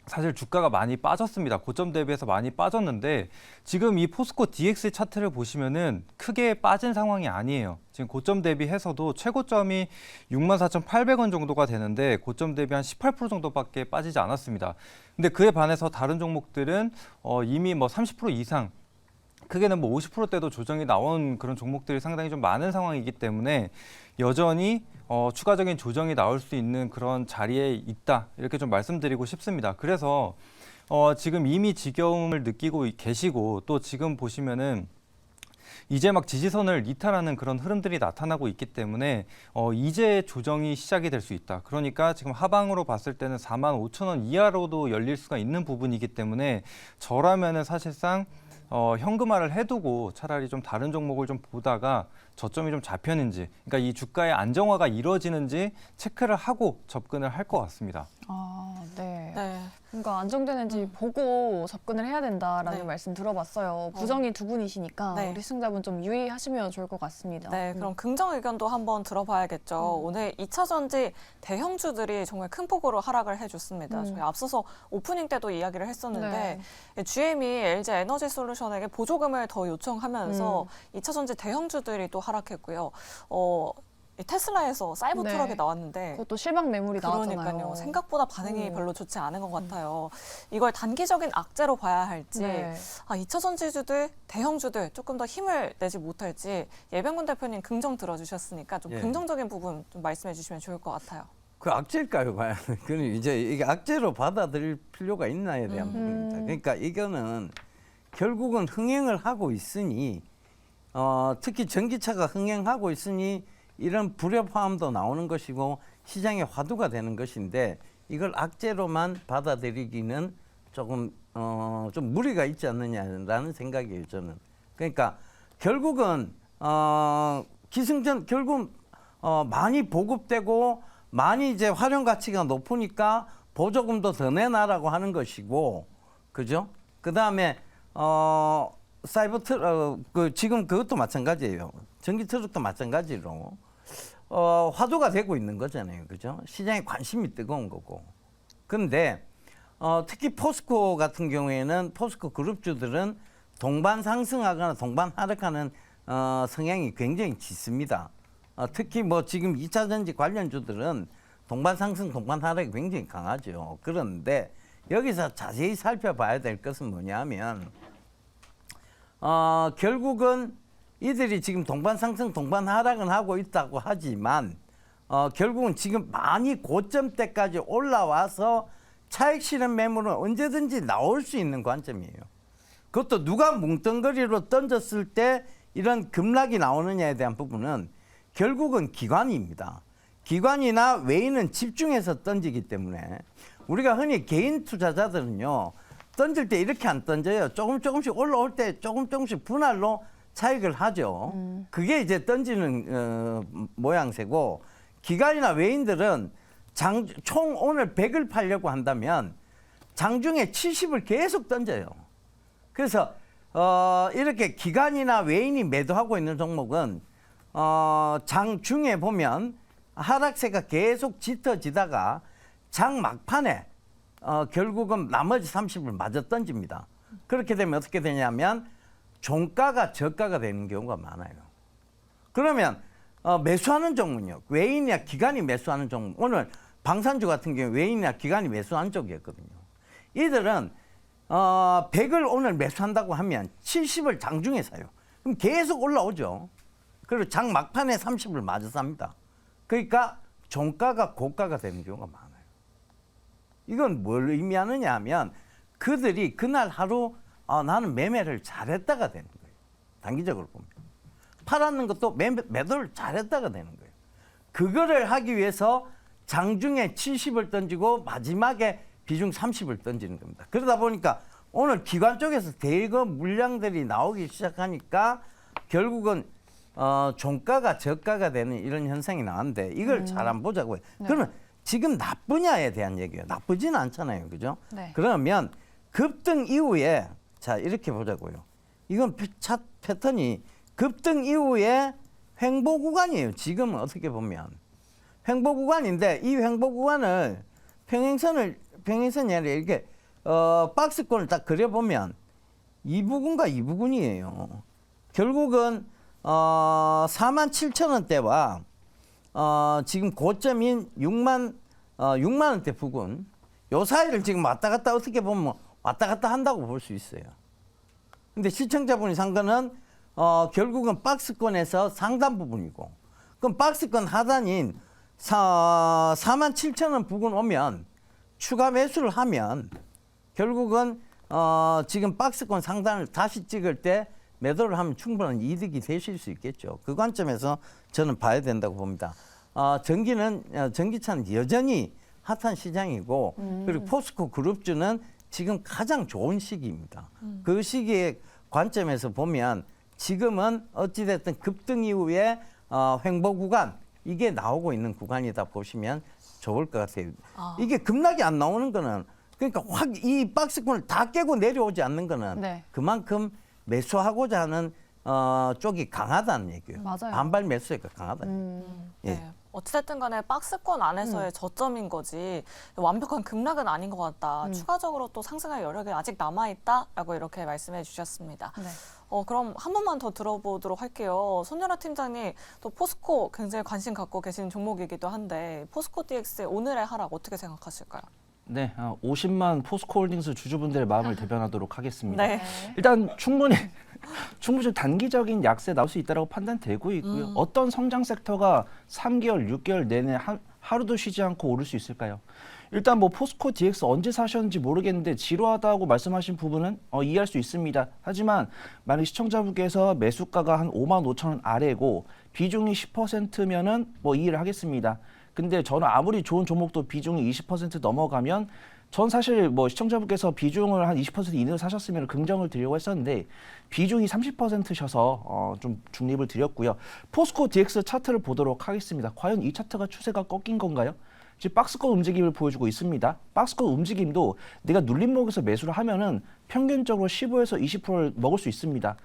Speaker 8: 사실 주가가 많이 빠졌습니다. 고점 대비해서 많이 빠졌는데 지금 이 포스코 DX 차트를 보시면은 크게 빠진 상황이 아니에요. 지금 고점 대비해서도 최고점이 64,800원 정도가 되는데 고점 대비 한 18% 정도밖에 빠지지 않았습니다. 근데 그에 반해서 다른 종목들은 이미 뭐 30% 이상 크게는 뭐 50%대도 조정이 나온 그런 종목들이 상당히 좀 많은 상황이기 때문에 여전히 추가적인 조정이 나올 수 있는 그런 자리에 있다 이렇게 좀 말씀드리고 싶습니다. 그래서 지금 이미 지겨움을 느끼고 계시고 또 지금 보시면은 이제 막 지지선을 이탈하는 그런 흐름들이 나타나고 있기 때문에 이제 조정이 시작이 될 수 있다. 그러니까 지금 하방으로 봤을 때는 45,000원 이하로도 열릴 수가 있는 부분이기 때문에 저라면은 사실상 현금화를 해두고 차라리 좀 다른 종목을 좀 보다가 저점이 좀 잡혔는지, 그러니까 이 주가의 안정화가 이루어지는지 체크를 하고 접근을 할 것 같습니다.
Speaker 1: 아, 네.
Speaker 2: 네.
Speaker 1: 뭔가 안정되는지 보고 접근을 해야 된다라는
Speaker 2: 네.
Speaker 1: 말씀 들어봤어요. 부정이 두 분이시니까
Speaker 2: 네.
Speaker 1: 우리 시청자분 좀 유의하시면 좋을 것 같습니다.
Speaker 2: 네, 그럼 긍정 의견도 한번 들어봐야겠죠. 오늘 2차전지 대형주들이 정말 큰 폭으로 하락을 해줬습니다. 저희 앞서서 오프닝 때도 이야기를 했었는데 GM이 LG 에너지 솔루션에게 보조금을 더 요청하면서 2차전지 대형주들이 또 하락했고요. 이 테슬라에서 사이버
Speaker 1: 네.
Speaker 2: 트럭이 나왔는데
Speaker 1: 그것도 실망 매물이 나왔잖아요.
Speaker 2: 그러니까요. 생각보다 반응이 별로 좋지 않은 것 같아요. 이걸 단기적인 악재로 봐야 할지,
Speaker 1: 네.
Speaker 2: 2차전지주들, 대형주들 조금 더 힘을 내지 못할지 예병근 대표님 긍정 들어주셨으니까 좀
Speaker 6: 예.
Speaker 2: 긍정적인 부분 좀 말씀해 주시면 좋을 것 같아요.
Speaker 6: 그 악재일까요, 과연? 그는 이제 이게 악재로 받아들일 필요가 있나에 대한 부분입니다. 그러니까 이거는 결국은 흥행을 하고 있으니, 특히 전기차가 흥행하고 있으니 이런 불협화음도 나오는 것이고 시장의 화두가 되는 것인데 이걸 악재로만 받아들이기는 조금 좀 무리가 있지 않느냐라는 생각이에요, 저는. 그러니까 결국은 기승전 결국 많이 보급되고 많이 이제 활용 가치가 높으니까 보조금도 더 내놔라고 하는 것이고, 그죠? 그 다음에 사이버 트럭 지금 그것도 마찬가지예요. 전기 트럭도 마찬가지로 화두가 되고 있는 거잖아요, 그죠? 시장에 관심이 뜨거운 거고. 그런데 특히 포스코 같은 경우에는 포스코 그룹주들은 동반 상승하거나 동반 하락하는 성향이 굉장히 짙습니다. 특히 뭐 지금 2차전지 관련주들은 동반 상승, 동반 하락이 굉장히 강하죠. 그런데 여기서 자세히 살펴봐야 될 것은 뭐냐면 결국은 이들이 지금 동반 상승, 동반 하락은 하고 있다고 하지만 결국은 지금 많이 고점대까지 올라와서 차익 실현 매물은 언제든지 나올 수 있는 관점이에요. 그것도 누가 뭉텅거리로 던졌을 때 이런 급락이 나오느냐에 대한 부분은 결국은 기관입니다. 기관이나 외인은 집중해서 던지기 때문에 우리가 흔히 개인 투자자들은요, 던질 때 이렇게 안 던져요. 조금씩 올라올 때 조금씩 분할로 차익을 하죠. 그게 이제 던지는 모양새고, 기관이나 외인들은 총 오늘 100을 팔려고 한다면 장중에 70을 계속 던져요. 그래서 이렇게 기관이나 외인이 매도하고 있는 종목은 장중에 보면 하락세가 계속 짙어지다가 장 막판에 결국은 나머지 30을 마저 던집니다. 그렇게 되면 어떻게 되냐면 종가가 저가가 되는 경우가 많아요. 그러면 매수하는 종목은요, 외인이나 기관이 매수하는 종목, 오늘 방산주 같은 경우 외인이나 기관이 매수한 쪽이었거든요. 이들은 100을 오늘 매수한다고 하면 70을 장중에 사요. 그럼 계속 올라오죠. 그리고 장 막판에 30을 마저 삽니다. 그러니까 종가가 고가가 되는 경우가 많아요. 이건 뭘 의미하느냐 하면 그들이 그날 하루 나는 매매를 잘했다가 되는 거예요. 단기적으로 보면. 팔았는 것도 매도를 잘했다가 되는 거예요. 그거를 하기 위해서 장중에 70을 던지고 마지막에 비중 30을 던지는 겁니다. 그러다 보니까 오늘 기관 쪽에서 대거 물량들이 나오기 시작하니까 결국은 종가가 저가가 되는 이런 현상이 나왔는데 이걸 잘 안 보자고요. 그러면 지금 나쁘냐에 대한 얘기예요. 나쁘지는 않잖아요. 그죠?
Speaker 1: 네.
Speaker 6: 그러면 급등 이후에 자 이렇게 보자고요. 이건 차트 패턴이 급등 이후에 횡보 구간이에요. 지금은 어떻게 보면 횡보 구간인데 이 횡보 구간을 평행선이 아니라 이렇게 박스권을 딱 그려보면 이 부분과 이 부분이에요. 결국은 47,000원대와 지금 고점인 6만 원대 부근 요 사이를 지금 왔다 갔다 어떻게 보면 왔다 갔다 한다고 볼 수 있어요. 근데 시청자분이 산 거는 결국은 박스권에서 상단 부분이고 그럼 박스권 하단인 47,000원 부근 오면 추가 매수를 하면 결국은 지금 박스권 상단을 다시 찍을 때 매도를 하면 충분한 이득이 되실 수 있겠죠. 그 관점에서 저는 봐야 된다고 봅니다. 전기차는 여전히 핫한 시장이고 그리고 포스코 그룹주는 지금 가장 좋은 시기입니다. 그 시기의 관점에서 보면 지금은 어찌됐든 급등 이후에 횡보 구간 이게 나오고 있는 구간이다 보시면 좋을 것 같아요. 이게 급락이 안 나오는 거는 그러니까 확 이 박스권을 다 깨고 내려오지 않는 거는
Speaker 1: 네.
Speaker 6: 그만큼 매수하고자 하는 쪽이 강하다는 얘기예요.
Speaker 1: 맞아요.
Speaker 6: 반발 매수가 강하다. 예.
Speaker 2: 네. 어찌됐든 간에 박스권 안에서의 저점인 거지 완벽한 급락은 아닌 것 같다. 추가적으로 또 상승할 여력이 아직 남아있다라고 이렇게 말씀해 주셨습니다.
Speaker 1: 네.
Speaker 2: 그럼 한 번만 더 들어보도록 할게요. 손연아 팀장님, 또 포스코 굉장히 관심 갖고 계신 종목이기도 한데 포스코 DX의 오늘의 하락 어떻게 생각하실까요?
Speaker 4: 네, 50만 포스코홀딩스 주주분들의 마음을 대변하도록 하겠습니다.
Speaker 2: 네.
Speaker 4: 일단 충분히 단기적인 약세 나올 수 있다고 판단되고 있고요. 어떤 성장 섹터가 3개월, 6개월 내내 하루도 쉬지 않고 오를 수 있을까요? 일단 뭐 포스코 DX 언제 사셨는지 모르겠는데 지루하다고 말씀하신 부분은 이해할 수 있습니다. 하지만 만약 시청자분께서 매수가가 한 5만 5천 원 아래고 비중이 10%면은 뭐 이해를 하겠습니다. 근데 저는 아무리 좋은 종목도 비중이 20% 넘어가면 전 사실 뭐 시청자분께서 비중을 한 20% 이내로 사셨으면 긍정을 드리려고 했었는데 비중이 30%셔서 좀 중립을 드렸고요. 포스코 DX 차트를 보도록 하겠습니다. 과연 이 차트가 추세가 꺾인 건가요? 지금 박스권 움직임을 보여주고 있습니다. 박스권 움직임도 내가 눌림목에서 매수를 하면은 평균적으로 15에서 20%를 먹을 수 있습니다.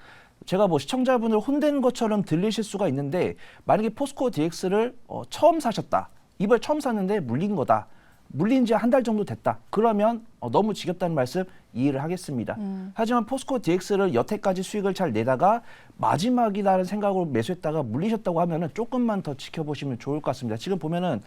Speaker 4: 제가 뭐 시청자분을 혼내는 것처럼 들리실 수가 있는데 만약에 포스코 DX를 처음 사셨다. 이번에 처음 샀는데 물린 거다. 물린 지 한 달 정도 됐다. 그러면 너무 지겹다는 말씀 이해를 하겠습니다. 하지만 포스코 DX를 여태까지 수익을 잘 내다가 마지막이라는 생각으로 매수했다가 물리셨다고 하면은 조금만 더 지켜보시면 좋을 것 같습니다. 지금 보면은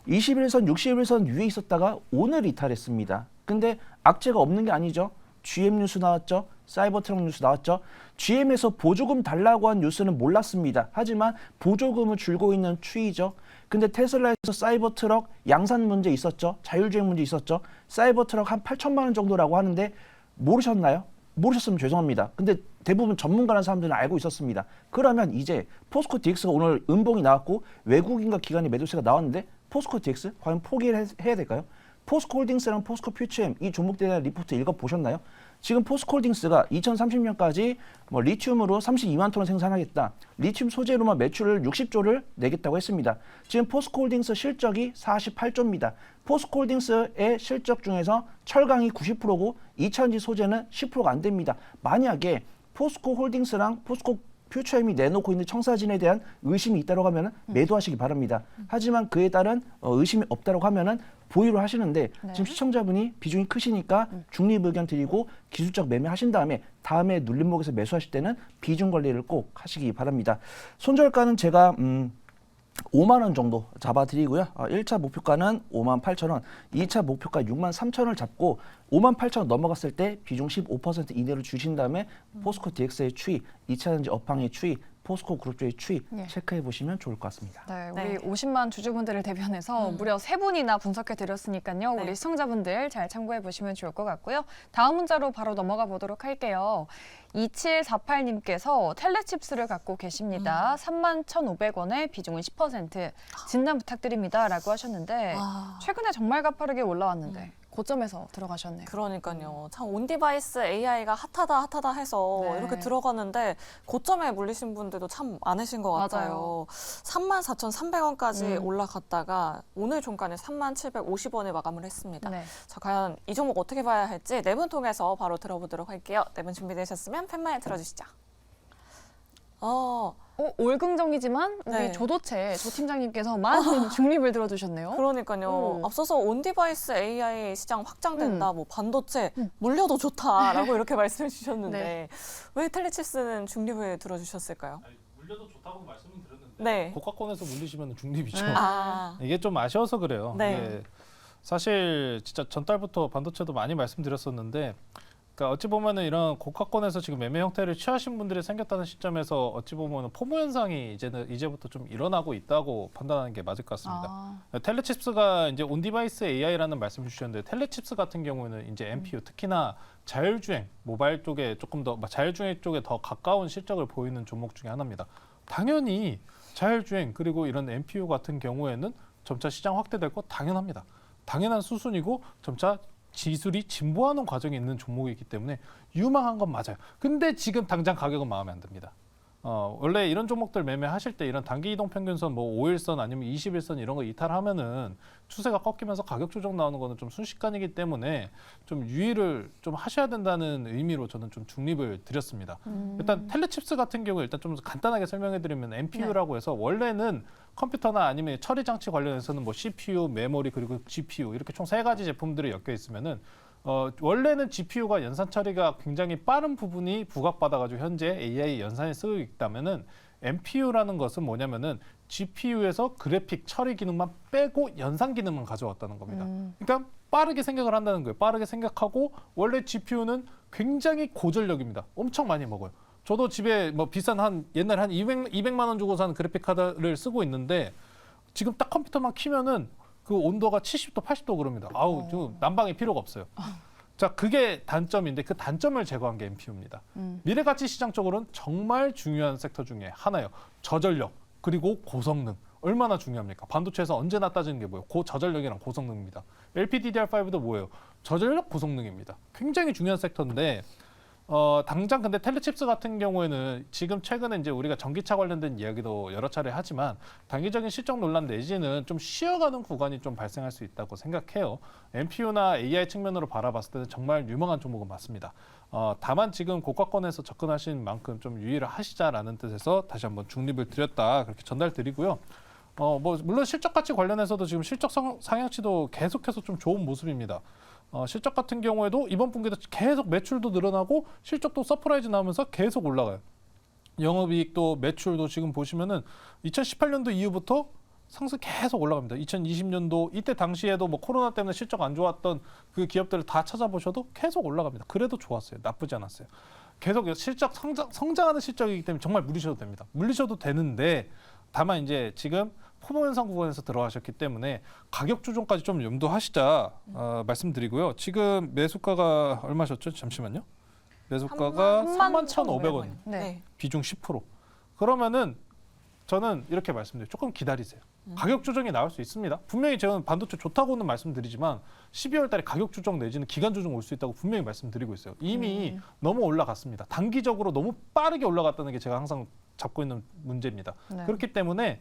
Speaker 4: 21선, 61선 위에 있었다가 오늘 이탈했습니다. 근데 악재가 없는 게 아니죠. GM 뉴스 나왔죠. 사이버트럭 뉴스 나왔죠. GM에서 보조금 달라고 한 뉴스는 몰랐습니다. 하지만 보조금을 줄고 있는 추이죠. 근데 테슬라에서 사이버트럭 양산 문제 있었죠. 자율주행 문제 있었죠. 사이버트럭 한 8천만 원 정도라고 하는데 모르셨나요? 모르셨으면 죄송합니다. 근데 대부분 전문가라는 사람들은 알고 있었습니다. 그러면 이제 포스코 DX가 오늘 음봉이 나왔고 외국인과 기관의 매도세가 나왔는데 포스코 DX 과연 포기를 해야 될까요? 포스코홀딩스랑 포스코 퓨처엠 이 종목들에 대한 리포트 읽어보셨나요? 지금 포스코홀딩스가 2030년까지 뭐 리튬으로 32만 톤을 생산하겠다. 리튬 소재로만 매출을 60조를 내겠다고 했습니다. 지금 포스코홀딩스 실적이 48조입니다. 포스코홀딩스의 실적 중에서 철강이 90%고 2차전지 소재는 10%가 안 됩니다. 만약에 포스코홀딩스랑 포스코 퓨처엠이 내놓고 있는 청사진에 대한 의심이 있다고 하면 매도하시기 바랍니다. 하지만 그에 따른 의심이 없다고 하면 보유를 하시는데 지금 시청자분이 비중이 크시니까 중립 의견 드리고 기술적 매매하신 다음에 눌림목에서 매수하실 때는 비중 관리를 꼭 하시기 바랍니다. 손절가는 제가 5만 원 정도 잡아드리고요. 1차 목표가는 5만 8천 원, 2차 목표가 6만 3천 원을 잡고 5만 8천 원 넘어갔을 때 비중 15% 이내로 주신 다음에 포스코 DX의 추이, 2차전지 업황의 추이, 포스코 그룹주의 추이 체크해 보시면 좋을 것 같습니다.
Speaker 1: 네, 우리 50만 주주분들을 대변해서 무려 3분이나 분석해 드렸으니까요. 우리 시청자분들 잘 참고해 보시면 좋을 것 같고요. 다음 문자로 바로 넘어가 보도록 할게요. 2748님께서 텔레칩스를 갖고 계십니다. 31,500원에 비중은 10% 진단 부탁드립니다. 라고 하셨는데 최근에 정말 가파르게 올라왔는데 고점에서 들어가셨네요.
Speaker 2: 그러니까요. 참 온디바이스 AI가 핫하다 해서
Speaker 1: 네.
Speaker 2: 이렇게 들어가는데 고점에 물리신 분들도 참 많으신 것 같아요.
Speaker 1: 맞아요.
Speaker 2: 34,300원까지 올라갔다가 오늘 종가는 3750원에 마감을 했습니다.
Speaker 1: 네.
Speaker 2: 자, 과연 이 종목 어떻게 봐야 할지 네 분 통해서 바로 들어보도록 할게요. 네 분 준비되셨으면 팻말 들어주시죠.
Speaker 1: 올긍정이지만 우리
Speaker 2: 네.
Speaker 1: 조도채 조 팀장님께서 많은 중립을 들어주셨네요.
Speaker 2: 그러니까요.
Speaker 1: 오.
Speaker 2: 앞서서 온디바이스 AI 시장 확장된다, 뭐 반도체 물려도 좋다라고 이렇게 말씀해 주셨는데
Speaker 1: 네.
Speaker 2: 왜 텔레칩스는 중립을 들어주셨을까요?
Speaker 7: 물려도 좋다고 말씀은 드렸는데
Speaker 2: 네.
Speaker 7: 고가권에서 물리시면 중립이죠.
Speaker 1: 네.
Speaker 2: 아,
Speaker 7: 이게 좀 아쉬워서 그래요.
Speaker 2: 네.
Speaker 7: 예. 사실 진짜 전달부터 반도체도 많이 말씀드렸었는데, 그러니까 어찌 보면은 이런 고가권에서 지금 매매 형태를 취하신 분들이 생겼다는 시점에서 어찌 보면은 포모 현상이 이제부터 좀 일어나고 있다고 판단하는 게 맞을 것 같습니다.
Speaker 1: 아,
Speaker 7: 텔레칩스가 이제 온디바이스 AI라는 말씀을 주셨는데, 텔레칩스 같은 경우는 이제 NPU 특히나 자율주행 모바일 쪽에 조금 더 자율주행 쪽에 더 가까운 실적을 보이는 종목 중에 하나입니다. 당연히 자율주행 그리고 이런 NPU 같은 경우에는 점차 시장 확대될 거 당연합니다. 당연한 수순이고 점차 기술이 진보하는 과정이 있는 종목이기 때문에 유망한 건 맞아요. 근데 지금 당장 가격은 마음에 안 듭니다. 원래 이런 종목들 매매하실 때 이런 단기 이동 평균선 뭐 5일선 아니면 21선 이런 거 이탈하면은 추세가 꺾이면서 가격 조정 나오는 거는 좀 순식간이기 때문에 좀 유의를 좀 하셔야 된다는 의미로 저는 좀 중립을 드렸습니다. 일단 텔레칩스 같은 경우 일단 좀 간단하게 설명해 드리면 NPU라고 해서 원래는 컴퓨터나 아니면 처리 장치 관련해서는 뭐 CPU, 메모리 그리고 GPU 이렇게 총 3가지 제품들이 엮여 있으면은 원래는 GPU가 연산 처리가 굉장히 빠른 부분이 부각받아가지고 현재 AI 연산에 쓰고 있다면은 NPU라는 것은 뭐냐면은 GPU에서 그래픽 처리 기능만 빼고 연산 기능만 가져왔다는 겁니다. 그러니까 빠르게 생각을 한다는 거예요. 빠르게 생각하고 원래 GPU는 굉장히 고전력입니다. 엄청 많이 먹어요. 저도 집에 뭐 비싼 옛날에 한 200만 원 주고 산 그래픽 카드를 쓰고 있는데 지금 딱 컴퓨터만 키면은 그 온도가 70도, 80도 그럽니다. 아우, 지금 난방이 필요가 없어요. 자, 그게 단점인데 그 단점을 제거한 게 NPU입니다. 미래가치 시장적으로는 정말 중요한 섹터 중에 하나예요. 저전력 그리고 고성능. 얼마나 중요합니까? 반도체에서 언제나 따지는 게 뭐예요? 고저전력이랑 고성능입니다. LPDDR5도 뭐예요? 저전력 고성능입니다. 굉장히 중요한 섹터인데 당장 근데 텔레칩스 같은 경우에는 지금 최근에 이제 우리가 전기차 관련된 이야기도 여러 차례 하지만 단기적인 실적 논란 내지는 좀 쉬어가는 구간이 좀 발생할 수 있다고 생각해요. NPU나 AI 측면으로 바라봤을 때는 정말 유망한 종목은 맞습니다. 다만 지금 고가권에서 접근하신 만큼 좀 유의를 하시자라는 뜻에서 다시 한번 중립을 드렸다 그렇게 전달드리고요. 뭐 물론 실적 가치 관련해서도 지금 실적 상향치도 계속해서 좀 좋은 모습입니다. 실적 같은 경우에도 이번 분기도 계속 매출도 늘어나고 실적도 서프라이즈 나오면서 계속 올라가요. 영업이익도 매출도 지금 보시면은 2018년도 이후부터 상승 계속 올라갑니다. 2020년도 이때 당시에도 뭐 코로나 때문에 실적 안 좋았던 그 기업들을 다 찾아보셔도 계속 올라갑니다. 그래도 좋았어요. 나쁘지 않았어요. 계속 실적 성장하는 실적이기 때문에 정말 물리셔도 됩니다. 물리셔도 되는데 다만 이제 지금 포모 현상 구간에서 들어가셨기 때문에 가격 조정까지 좀 염두하시자 말씀드리고요. 지금 매수가가 얼마셨죠? 잠시만요. 매수가가 31,500원.
Speaker 2: 네.
Speaker 7: 비중 10%. 그러면은 저는 이렇게 말씀드려요. 조금 기다리세요. 가격 조정이 나올 수 있습니다. 분명히 저는 반도체 좋다고는 말씀드리지만 12월 달에 가격 조정 내지는 기간 조정 올 수 있다고 분명히 말씀드리고 있어요. 이미 너무 올라갔습니다. 단기적으로 너무 빠르게 올라갔다는 게 제가 항상 잡고 있는 문제입니다.
Speaker 1: 네.
Speaker 7: 그렇기 때문에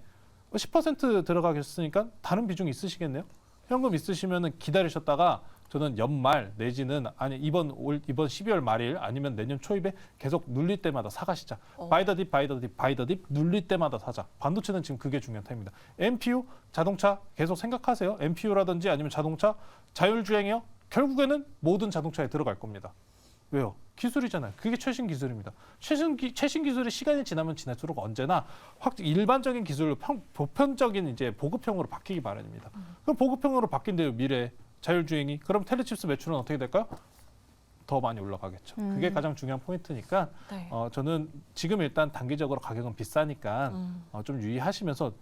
Speaker 7: 10% 들어가겠으니까 다른 비중이 있으시겠네요. 현금 있으시면은 기다리셨다가 저는 연말 내지는 이번 12월 말일 아니면 내년 초입에 계속 눌릴 때마다 사가시자. 바이 더 딥 눌릴 때마다 사자. 반도체는 지금 그게 중요한 타입니다. NPU 자동차 계속 생각하세요. NPU라든지 아니면 자동차 자율주행이요. 결국에는 모든 자동차에 들어갈 겁니다. 왜요? 기술이잖아요. 그게 최신 기술입니다. 최신 기술이 시간이 지나면 지날수록 언제나 일반적인 기술로 보편적인 이제 보급형으로 바뀌기 마련입니다. 그럼 보급형으로 바뀐대요. 미래 자율주행이. 그럼 텔레칩스 매출은 어떻게 될까요? 더 많이 올라가겠죠. 그게 가장 중요한 포인트니까
Speaker 2: 네.
Speaker 7: 저는 지금 일단 단기적으로 가격은 비싸니까 좀 유의하시면서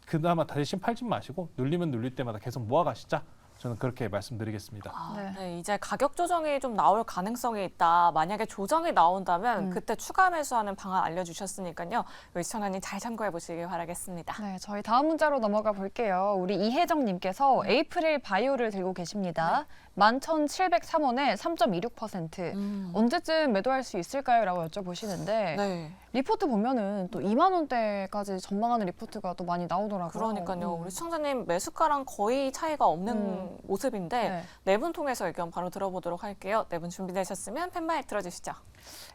Speaker 7: 그나마 대신 팔지 마시고 눌리면 눌릴 때마다 계속 모아가시자. 저는 그렇게 말씀드리겠습니다.
Speaker 2: 네, 이제 가격 조정이 좀 나올 가능성이 있다. 만약에 조정이 나온다면 그때 추가 매수하는 방안 알려주셨으니까요. 우리 시청자님 잘 참고해 보시길 바라겠습니다.
Speaker 1: 네, 저희 다음 문자로 넘어가 볼게요. 우리 이혜정님께서 에이프릴 바이오를 들고 계십니다. 11,703원에 3.26%. 언제쯤 매도할 수 있을까요? 라고 여쭤보시는데
Speaker 2: 네.
Speaker 1: 리포트 보면은 또 2만 원대까지 전망하는 리포트가 또 많이 나오더라고요.
Speaker 2: 그러니까요. 우리 시청자님 매수가랑 거의 차이가 없는 모습인데
Speaker 1: 네.
Speaker 2: 네 분 통해서 의견 바로 들어보도록 할게요. 네 분 준비되셨으면 팻말 들어주시죠.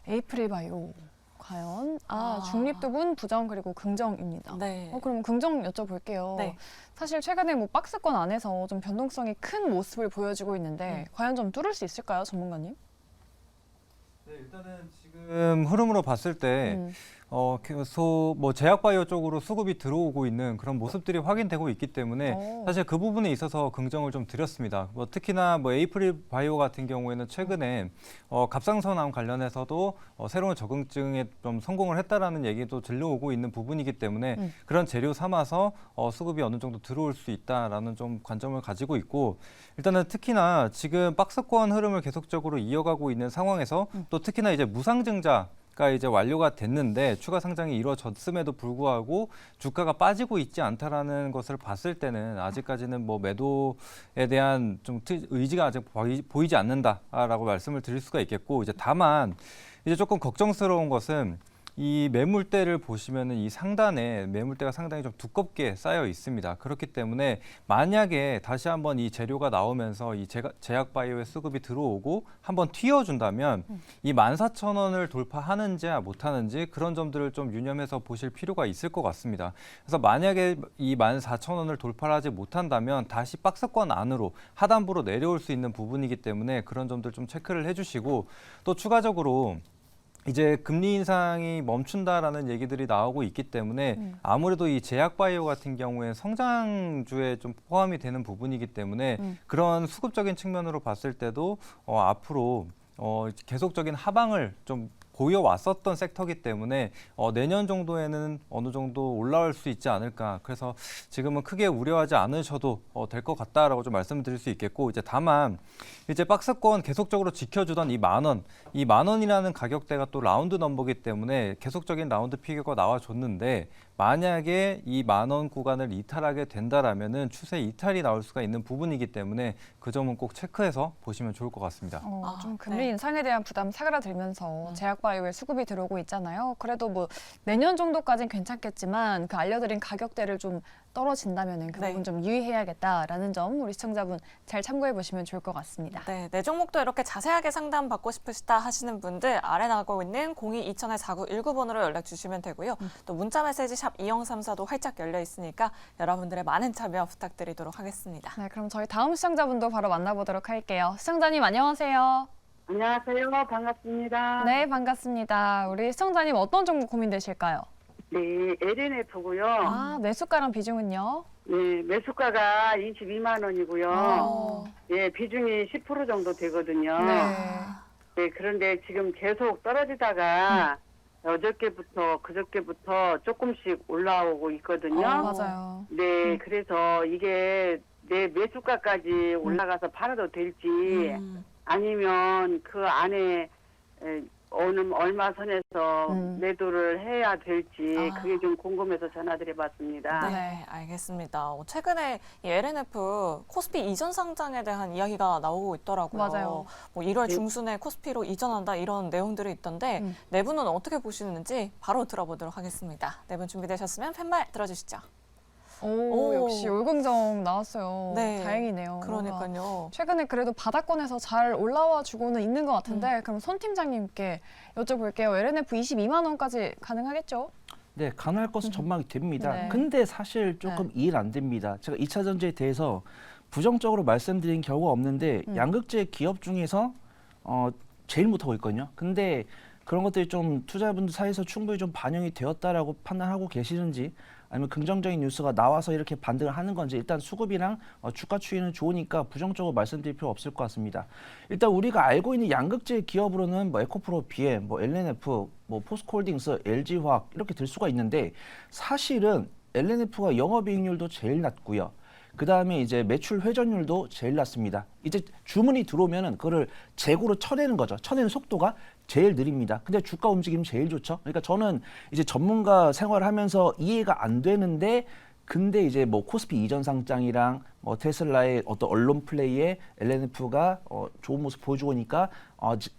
Speaker 1: 에이프릴 바이오 과연 중립도분 부정 그리고 긍정입니다.
Speaker 2: 네.
Speaker 1: 그럼 긍정 여쭤볼게요.
Speaker 2: 네.
Speaker 1: 사실 최근에 뭐 박스권 안에서 좀 변동성이 큰 모습을 보여주고 있는데 과연 좀 뚫을 수 있을까요, 전문가님?
Speaker 8: 네, 일단은 지금 흐름으로 봤을 때 계속 뭐 제약바이오 쪽으로 수급이 들어오고 있는 그런 모습들이 확인되고 있기 때문에 사실 그 부분에 있어서 긍정을 좀 드렸습니다. 뭐 특히나 뭐 에이프릴 바이오 같은 경우에는 최근에 갑상선암 관련해서도 새로운 적응증에 좀 성공을 했다라는 얘기도 들려오고 있는 부분이기 때문에 그런 재료 삼아서 수급이 어느 정도 들어올 수 있다라는 좀 관점을 가지고 있고, 일단은 특히나 지금 박스권 흐름을 계속적으로 이어가고 있는 상황에서 또 특히나 이제 무상증자 가 이제 완료가 됐는데 추가 상장이 이루어졌음에도 불구하고 주가가 빠지고 있지 않다라는 것을 봤을 때는 아직까지는 뭐 매도에 대한 좀 의지가 아직 보이지 않는다라고 말씀을 드릴 수가 있겠고, 이제 다만 이제 조금 걱정스러운 것은 이 매물대를 보시면은 이 상단에 매물대가 상당히 좀 두껍게 쌓여 있습니다. 그렇기 때문에 만약에 다시 한번 이 재료가 나오면서 이 제약바이오의 수급이 들어오고 한번 튀어준다면 이 14,000원을 돌파하는지 못하는지 그런 점들을 좀 유념해서 보실 필요가 있을 것 같습니다. 그래서 만약에 이 14,000원을 돌파하지 못한다면 다시 박스권 안으로 하단부로 내려올 수 있는 부분이기 때문에 그런 점들 좀 체크를 해주시고, 또 추가적으로 이제 금리 인상이 멈춘다라는 얘기들이 나오고 있기 때문에 아무래도 이 제약바이오 같은 경우에 성장주에 좀 포함이 되는 부분이기 때문에 그런 수급적인 측면으로 봤을 때도 앞으로 계속적인 하방을 좀 보여왔었던 섹터이기 때문에 내년 정도에는 어느 정도 올라올 수 있지 않을까. 그래서 지금은 크게 우려하지 않으셔도 될 것 같다라고 좀 말씀드릴 수 있겠고, 이제 다만 이제 박스권 계속적으로 지켜주던 이 10,000원, 이 10,000원이라는 가격대가 또 라운드 넘버기 때문에 계속적인 라운드 피겨가 나와줬는데 만약에 이 10,000원 구간을 이탈하게 된다라면은 추세 이탈이 나올 수가 있는 부분이기 때문에 그 점은 꼭 체크해서 보시면 좋을 것 같습니다.
Speaker 1: 좀 금리 인상에 대한 부담 사그라들면서 제약바이오에 수급이 들어오고 있잖아요. 그래도 뭐 내년 정도까지는 괜찮겠지만 그 알려드린 가격대를 좀 떨어진다면 그 부분 좀 유의해야겠다라는 점 우리 시청자분 잘 참고해 보시면 좋을 것 같습니다.
Speaker 2: 네, 내 종목도 이렇게 자세하게 상담 받고 싶으시다 하시는 분들 아래 나가고 있는 02-2000-4919번으로 연락 주시면 되고요. 또 문자 메시지 샵 2034도 활짝 열려 있으니까 여러분들의 많은 참여 부탁드리도록 하겠습니다.
Speaker 1: 네, 그럼 저희 다음 시청자분도 바로 만나보도록 할게요. 시청자님 안녕하세요.
Speaker 5: 안녕하세요. 반갑습니다.
Speaker 1: 네, 반갑습니다. 우리 시청자님 어떤 종목 고민되실까요?
Speaker 5: 네, LNF고요.
Speaker 1: 매수가랑 비중은요?
Speaker 5: 네, 매수가가 22만 원이고요. 예, 비중이 10% 정도 되거든요. 네, 그런데 지금 계속 떨어지다가 그저께부터 조금씩 올라오고 있거든요.
Speaker 1: 맞아요.
Speaker 5: 네, 그래서 이게 내 매수가까지 올라가서 팔아도 될지 아니면 그 안에 얼마 선에서 매도를 해야 될지 그게 좀 궁금해서 전화드려봤습니다.
Speaker 2: 네, 알겠습니다. 최근에 이 LNF 코스피 이전 상장에 대한 이야기가 나오고 있더라고요.
Speaker 1: 맞아요.
Speaker 2: 뭐 1월 중순에 코스피로 이전한다 이런 내용들이 있던데 네 분은 어떻게 보시는지 바로 들어보도록 하겠습니다. 네 분 준비되셨으면 팻말 들어주시죠.
Speaker 1: 역시 올긍정 나왔어요.
Speaker 2: 네,
Speaker 1: 다행이네요.
Speaker 2: 그러니까요.
Speaker 1: 최근에 그래도 바닥권에서 잘 올라와 주고는 있는 것 같은데 그럼 손 팀장님께 여쭤볼게요. LNF 22만 원까지 가능하겠죠?
Speaker 4: 네, 가능할 것은 전망이 됩니다.
Speaker 1: 네.
Speaker 4: 근데 사실 조금 이해는 안 됩니다. 제가 2차 전지에 대해서 부정적으로 말씀드린 경우가 없는데 양극재 기업 중에서 제일 못하고 있거든요. 근데 그런 것들이 좀 투자분들 사이에서 충분히 좀 반영이 되었다라고 판단하고 계시는지, 아니면 긍정적인 뉴스가 나와서 이렇게 반등을 하는 건지, 일단 수급이랑 주가 추이는 좋으니까 부정적으로 말씀드릴 필요 없을 것 같습니다. 일단 우리가 알고 있는 양극재 기업으로는 뭐 에코프로, BM, 뭐 LNF, 뭐 포스코홀딩스, LG화학 이렇게 들 수가 있는데 사실은 LNF가 영업이익률도 제일 낮고요. 그다음에 이제 매출 회전율도 제일 낮습니다. 이제 주문이 들어오면은 그거를 재고로 쳐내는 거죠. 쳐내는 속도가 제일 느립니다. 근데 주가 움직임 제일 좋죠. 그러니까 저는 이제 전문가 생활하면서 이해가 안 되는데 근데 이제 뭐 코스피 이전 상장이랑 뭐 테슬라의 어떤 언론 플레이에 LNF가 좋은 모습 보여주고 있으니까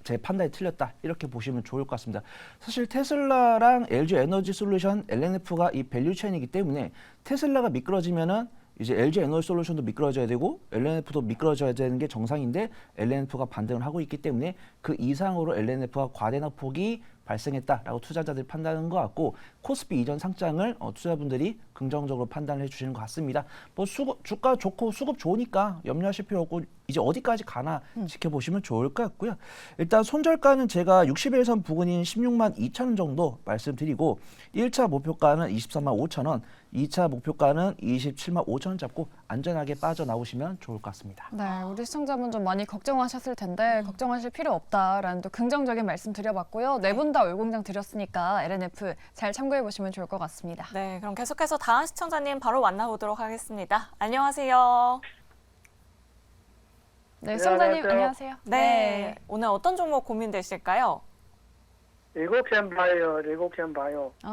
Speaker 4: 제 판단이 틀렸다 이렇게 보시면 좋을 것 같습니다. 사실 테슬라랑 LG 에너지 솔루션, LNF가 이 밸류 체인이기 때문에 테슬라가 미끄러지면은 이제 LG 에너지 솔루션도 미끄러져야 되고 LNF도 미끄러져야 되는 게 정상인데 LNF가 반등을 하고 있기 때문에 그 이상으로 LNF가 과대낙폭이 발생했다라고 투자자들이 판단하는 것 같고 코스피 이전 상장을 투자분들이 긍정적으로 판단을 해주시는 것 같습니다. 뭐 주가 좋고 수급 좋으니까 염려하실 필요 없고 이제 어디까지 가나 지켜보시면 좋을 것 같고요. 일단 손절가는 제가 60일선 부근인 16만 2천 원 정도 말씀드리고 1차 목표가는 23만 5천 원, 2차 목표가는 27만 5천 원 잡고 안전하게 빠져나오시면 좋을 것 같습니다.
Speaker 1: 네, 우리 시청자분 좀 많이 걱정하셨을 텐데 걱정하실 필요 없다라는 또 긍정적인 말씀 드려봤고요. 네 분 다 월공장 드렸으니까 LNF 잘 참고해 보시면 좋을 것 같습니다.
Speaker 2: 네, 그럼 계속해서 다음 시청자님 바로 만나보도록 하겠습니다. 안녕하세요.
Speaker 1: 네, 시청자님 안녕하세요.
Speaker 2: 네, 오늘 어떤 종목 고민되실까요?
Speaker 9: 리고캔 바이오.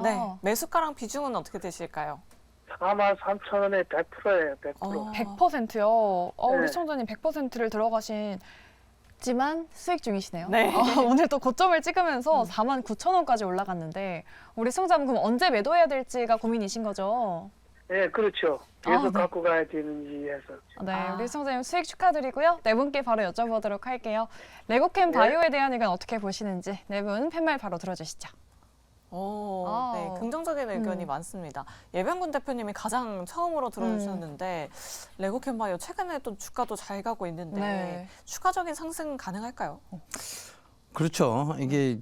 Speaker 2: 네, 매수가랑 비중은 어떻게 되실까요?
Speaker 9: 43,000원에 100%예요, 100%.
Speaker 1: 100%요. 우리
Speaker 9: 네.
Speaker 1: 시청자님 100%를 들어가시지만 수익 중이시네요.
Speaker 2: 네.
Speaker 1: 오늘 또 고점을 찍으면서 49,000원까지 올라갔는데 우리 시청자분 그럼 언제 매도해야 될지가 고민이신 거죠?
Speaker 9: 네, 그렇죠. 계속
Speaker 1: 네.
Speaker 9: 갖고 가야 되는지 해서.
Speaker 1: 네, 우리 시청자님 수익 축하드리고요. 네 분께 바로 여쭤보도록 할게요. 레고캠 바이오에 대한 의견 어떻게 보시는지 네 분 팻말 바로 들어주시죠.
Speaker 2: 네, 긍정적인 의견이 많습니다. 예병군 대표님이 가장 처음으로 들어주셨는데 레고캔바이오 최근에 또 주가도 잘 가고 있는데
Speaker 1: 네.
Speaker 2: 추가적인 상승 가능할까요?
Speaker 6: 그렇죠. 이게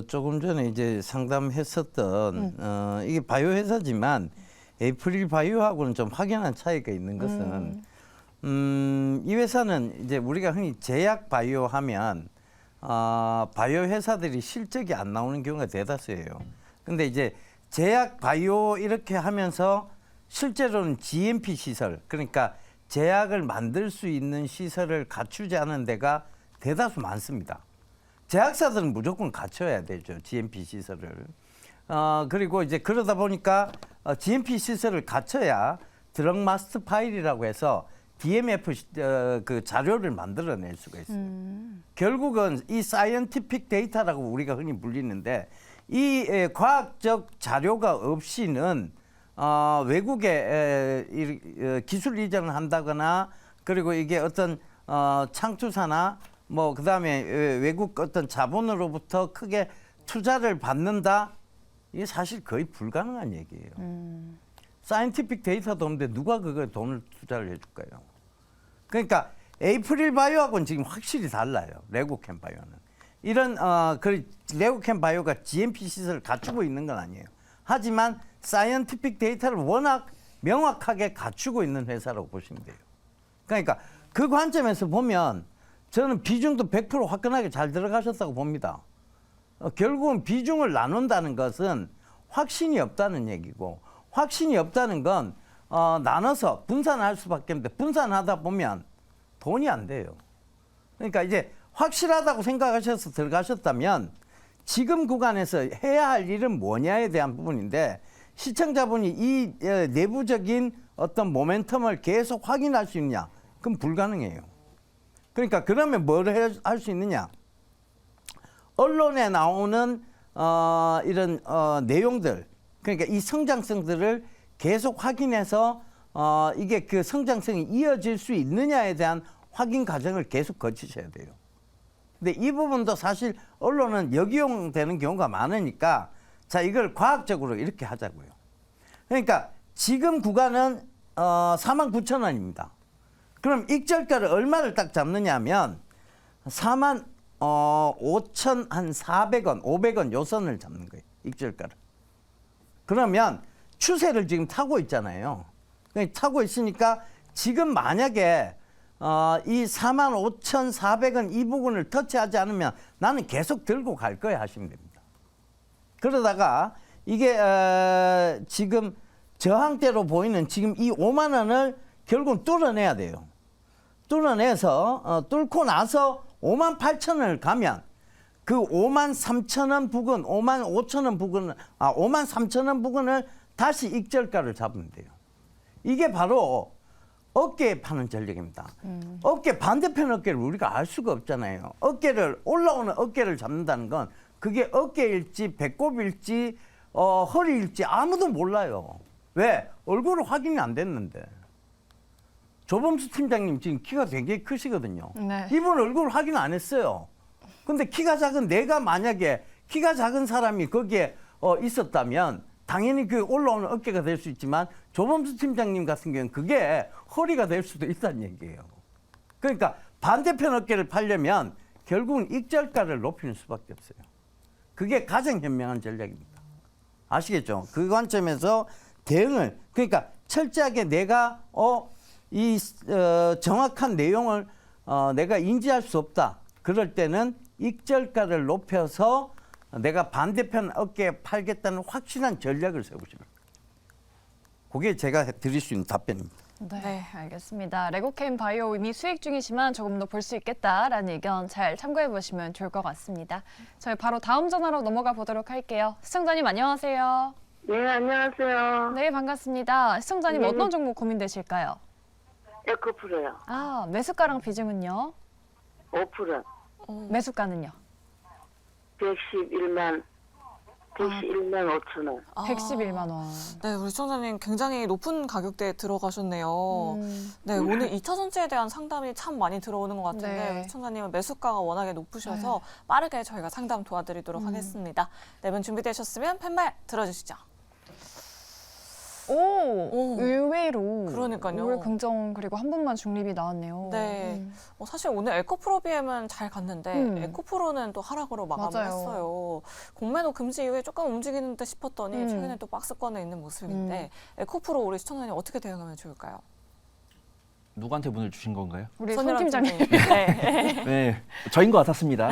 Speaker 6: 조금 전에 이제 상담했었던 이게 바이오 회사지만 에이프릴 바이오하고는 좀 확연한 차이가 있는 것은 이 회사는 이제 우리가 흔히 제약 바이오 하면 바이오 회사들이 실적이 안 나오는 경우가 대다수예요. 근데 이제 제약 바이오 이렇게 하면서 실제로는 GMP 시설, 그러니까 제약을 만들 수 있는 시설을 갖추지 않은 데가 대다수 많습니다. 제약사들은 무조건 갖춰야 되죠, GMP 시설을. 그리고 이제 그러다 보니까 GMP 시설을 갖춰야 드럭 마스터 파일이라고 해서 DMF 그 자료를 만들어낼 수가 있어요. 결국은 이 사이언티픽 데이터라고 우리가 흔히 불리는데 이 과학적 자료가 없이는 외국에 기술 이전을 한다거나 그리고 이게 어떤 창투사나 뭐 그다음에 외국 어떤 자본으로부터 크게 투자를 받는다. 이게 사실 거의 불가능한 얘기예요. 사이언티픽 데이터도 없는데 누가 그거에 돈을 투자를 해줄까요? 그러니까 에이프릴 바이오하고는 지금 확실히 달라요. 레고캔 바이오는. 이런 그 레고캔 바이오가 GMP 시설을 갖추고 있는 건 아니에요. 하지만 사이언티픽 데이터를 워낙 명확하게 갖추고 있는 회사라고 보시면 돼요. 그러니까 그 관점에서 보면 저는 비중도 100% 화끈하게 잘 들어가셨다고 봅니다. 결국은 비중을 나눈다는 것은 확신이 없다는 얘기고 확신이 없다는 건 나눠서 분산할 수밖에 없는데 분산하다 보면 돈이 안 돼요. 그러니까 이제 확실하다고 생각하셔서 들어가셨다면 지금 구간에서 해야 할 일은 뭐냐에 대한 부분인데 시청자분이 이 내부적인 어떤 모멘텀을 계속 확인할 수 있느냐? 그건 불가능해요. 그러니까 그러면 뭘 할 수 있느냐? 언론에 나오는 이런 내용들, 그러니까 이 성장성들을 계속 확인해서 이게 그 성장성이 이어질 수 있느냐에 대한 확인 과정을 계속 거치셔야 돼요. 근데 이 부분도 사실 언론은 역이용되는 경우가 많으니까 자 이걸 과학적으로 이렇게 하자고요. 그러니까 지금 구간은 49,000원입니다. 그럼 익절가를 얼마를 딱 잡느냐 하면 45,400원, 500원 요 선을 잡는 거예요. 익절가를. 그러면 추세를 지금 타고 있잖아요. 타고 있으니까 지금 만약에 이 45,400원 이 부분을 터치하지 않으면 나는 계속 들고 갈 거야 하시면 됩니다. 그러다가 이게 지금 저항대로 보이는 지금 이 5만 원을 결국은 뚫어내야 돼요. 뚫어내서 뚫고 나서 58,000원을 가면 그 53,000원 부근, 55,000원 부근, 53,000원 부근을 다시 익절가를 잡으면 돼요. 이게 바로 어깨에 파는 전략입니다. 어깨 반대편 어깨를 우리가 알 수가 없잖아요. 어깨를 올라오는 어깨를 잡는다는 건 그게 어깨일지 배꼽일지 허리일지 아무도 몰라요. 왜? 얼굴을 확인이 안 됐는데. 조범수 팀장님 지금 키가 굉장히 크시거든요.
Speaker 1: 네.
Speaker 6: 이분 얼굴 확인 안 했어요. 근데 키가 작은 내가 만약에 키가 작은 사람이 거기에 있었다면 당연히 그 올라오는 어깨가 될 수 있지만 조범수 팀장님 같은 경우는 그게 허리가 될 수도 있다는 얘기예요. 그러니까 반대편 어깨를 팔려면 결국은 익절가를 높이는 수밖에 없어요. 그게 가장 현명한 전략입니다. 아시겠죠? 그 관점에서 대응을 그러니까 철저하게 내가 정확한 내용을 내가 인지할 수 없다. 그럴 때는 익절가를 높여서 내가 반대편 어깨에 팔겠다는 확실한 전략을 세우시는 거예요. 그게 제가 드릴 수 있는 답변입니다.
Speaker 1: 네, 알겠습니다. 레고캠 바이오 이미 수익 중이지만 조금 더 볼 수 있겠다라는 의견 잘 참고해 보시면 좋을 것 같습니다. 저희 바로 다음 전화로 넘어가 보도록 할게요. 시청자님 안녕하세요.
Speaker 5: 네, 안녕하세요.
Speaker 1: 네, 반갑습니다. 시청자님
Speaker 5: 네.
Speaker 1: 어떤 종목 고민되실까요?
Speaker 5: 에코프로요.
Speaker 1: 아, 매수가랑 비중은요?
Speaker 5: 5%.
Speaker 1: 매수가는요?
Speaker 5: 111만 5천 원.
Speaker 1: 111만 원.
Speaker 2: 네, 우리 시청자님 굉장히 높은 가격대에 들어가셨네요. 네, 오늘 2차 전지에 대한 상담이 참 많이 들어오는 것 같은데
Speaker 1: 네.
Speaker 2: 우리 시청자님은 매수가가 워낙에 높으셔서 빠르게 저희가 상담 도와드리도록 하겠습니다. 네 분 준비되셨으면 팻말 들어주시죠.
Speaker 1: 오, 의외로.
Speaker 2: 그러니까요.
Speaker 1: 올 긍정 그리고 한 분만 중립이 나왔네요.
Speaker 2: 네. 사실 오늘 에코프로 BM은 잘 갔는데 에코프로는 또 하락으로 마감을
Speaker 1: 맞아요.
Speaker 2: 했어요. 공매도 금지 이후에 조금 움직이는 듯 싶었더니 최근에 또 박스권에 있는 모습인데 에코프로 우리 시청자님 어떻게 대응하면 좋을까요?
Speaker 4: 누구한테 문을 주신 건가요?
Speaker 1: 우리 손
Speaker 2: 손혜란
Speaker 1: 팀장님.
Speaker 2: 네.
Speaker 4: 네, 저인 것 같았습니다.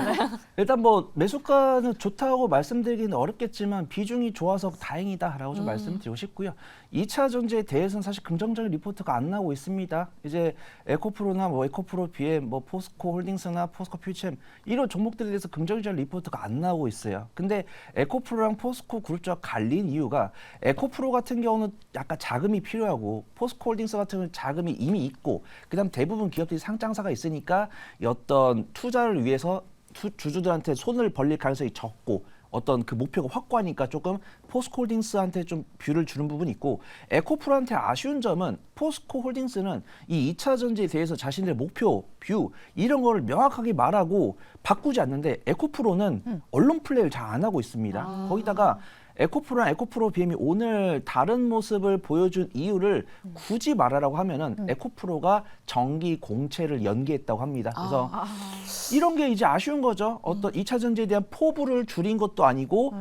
Speaker 4: 일단 뭐 매수가는 좋다고 말씀드리기는 어렵겠지만 비중이 좋아서 다행이다라고 좀 말씀드리고 싶고요. 2차 전지에 대해서는 사실 긍정적인 리포트가 안 나오고 있습니다. 이제 에코프로나 뭐 에코프로 BM, 뭐 포스코 홀딩스나 포스코 퓨처엠 이런 종목들에 대해서 긍정적인 리포트가 안 나오고 있어요. 근데 에코프로랑 포스코 그룹주가 갈린 이유가 에코프로 같은 경우는 약간 자금이 필요하고 포스코 홀딩스 같은 경우는 자금이 이미 있고 그다음 대부분 기업들이 상장사가 있으니까 어떤 투자를 위해서 주주들한테 손을 벌릴 가능성이 적고 어떤 그 목표가 확고하니까 조금 포스코홀딩스한테 좀 뷰를 주는 부분이 있고 에코프로한테 아쉬운 점은 포스코홀딩스는 이 2차 전지에 대해서 자신들의 목표, 뷰 이런 거를 명확하게 말하고 바꾸지 않는데 에코프로는 언론 플레이를 잘 안 하고 있습니다. 거기다가 에코프로랑 에코프로 BM이 오늘 다른 모습을 보여준 이유를 굳이 말하라고 하면은 에코프로가 정기 공채를 연기했다고 합니다. 그래서 이런 게 이제 아쉬운 거죠. 어떤 2차 전지에 대한 포부를 줄인 것도 아니고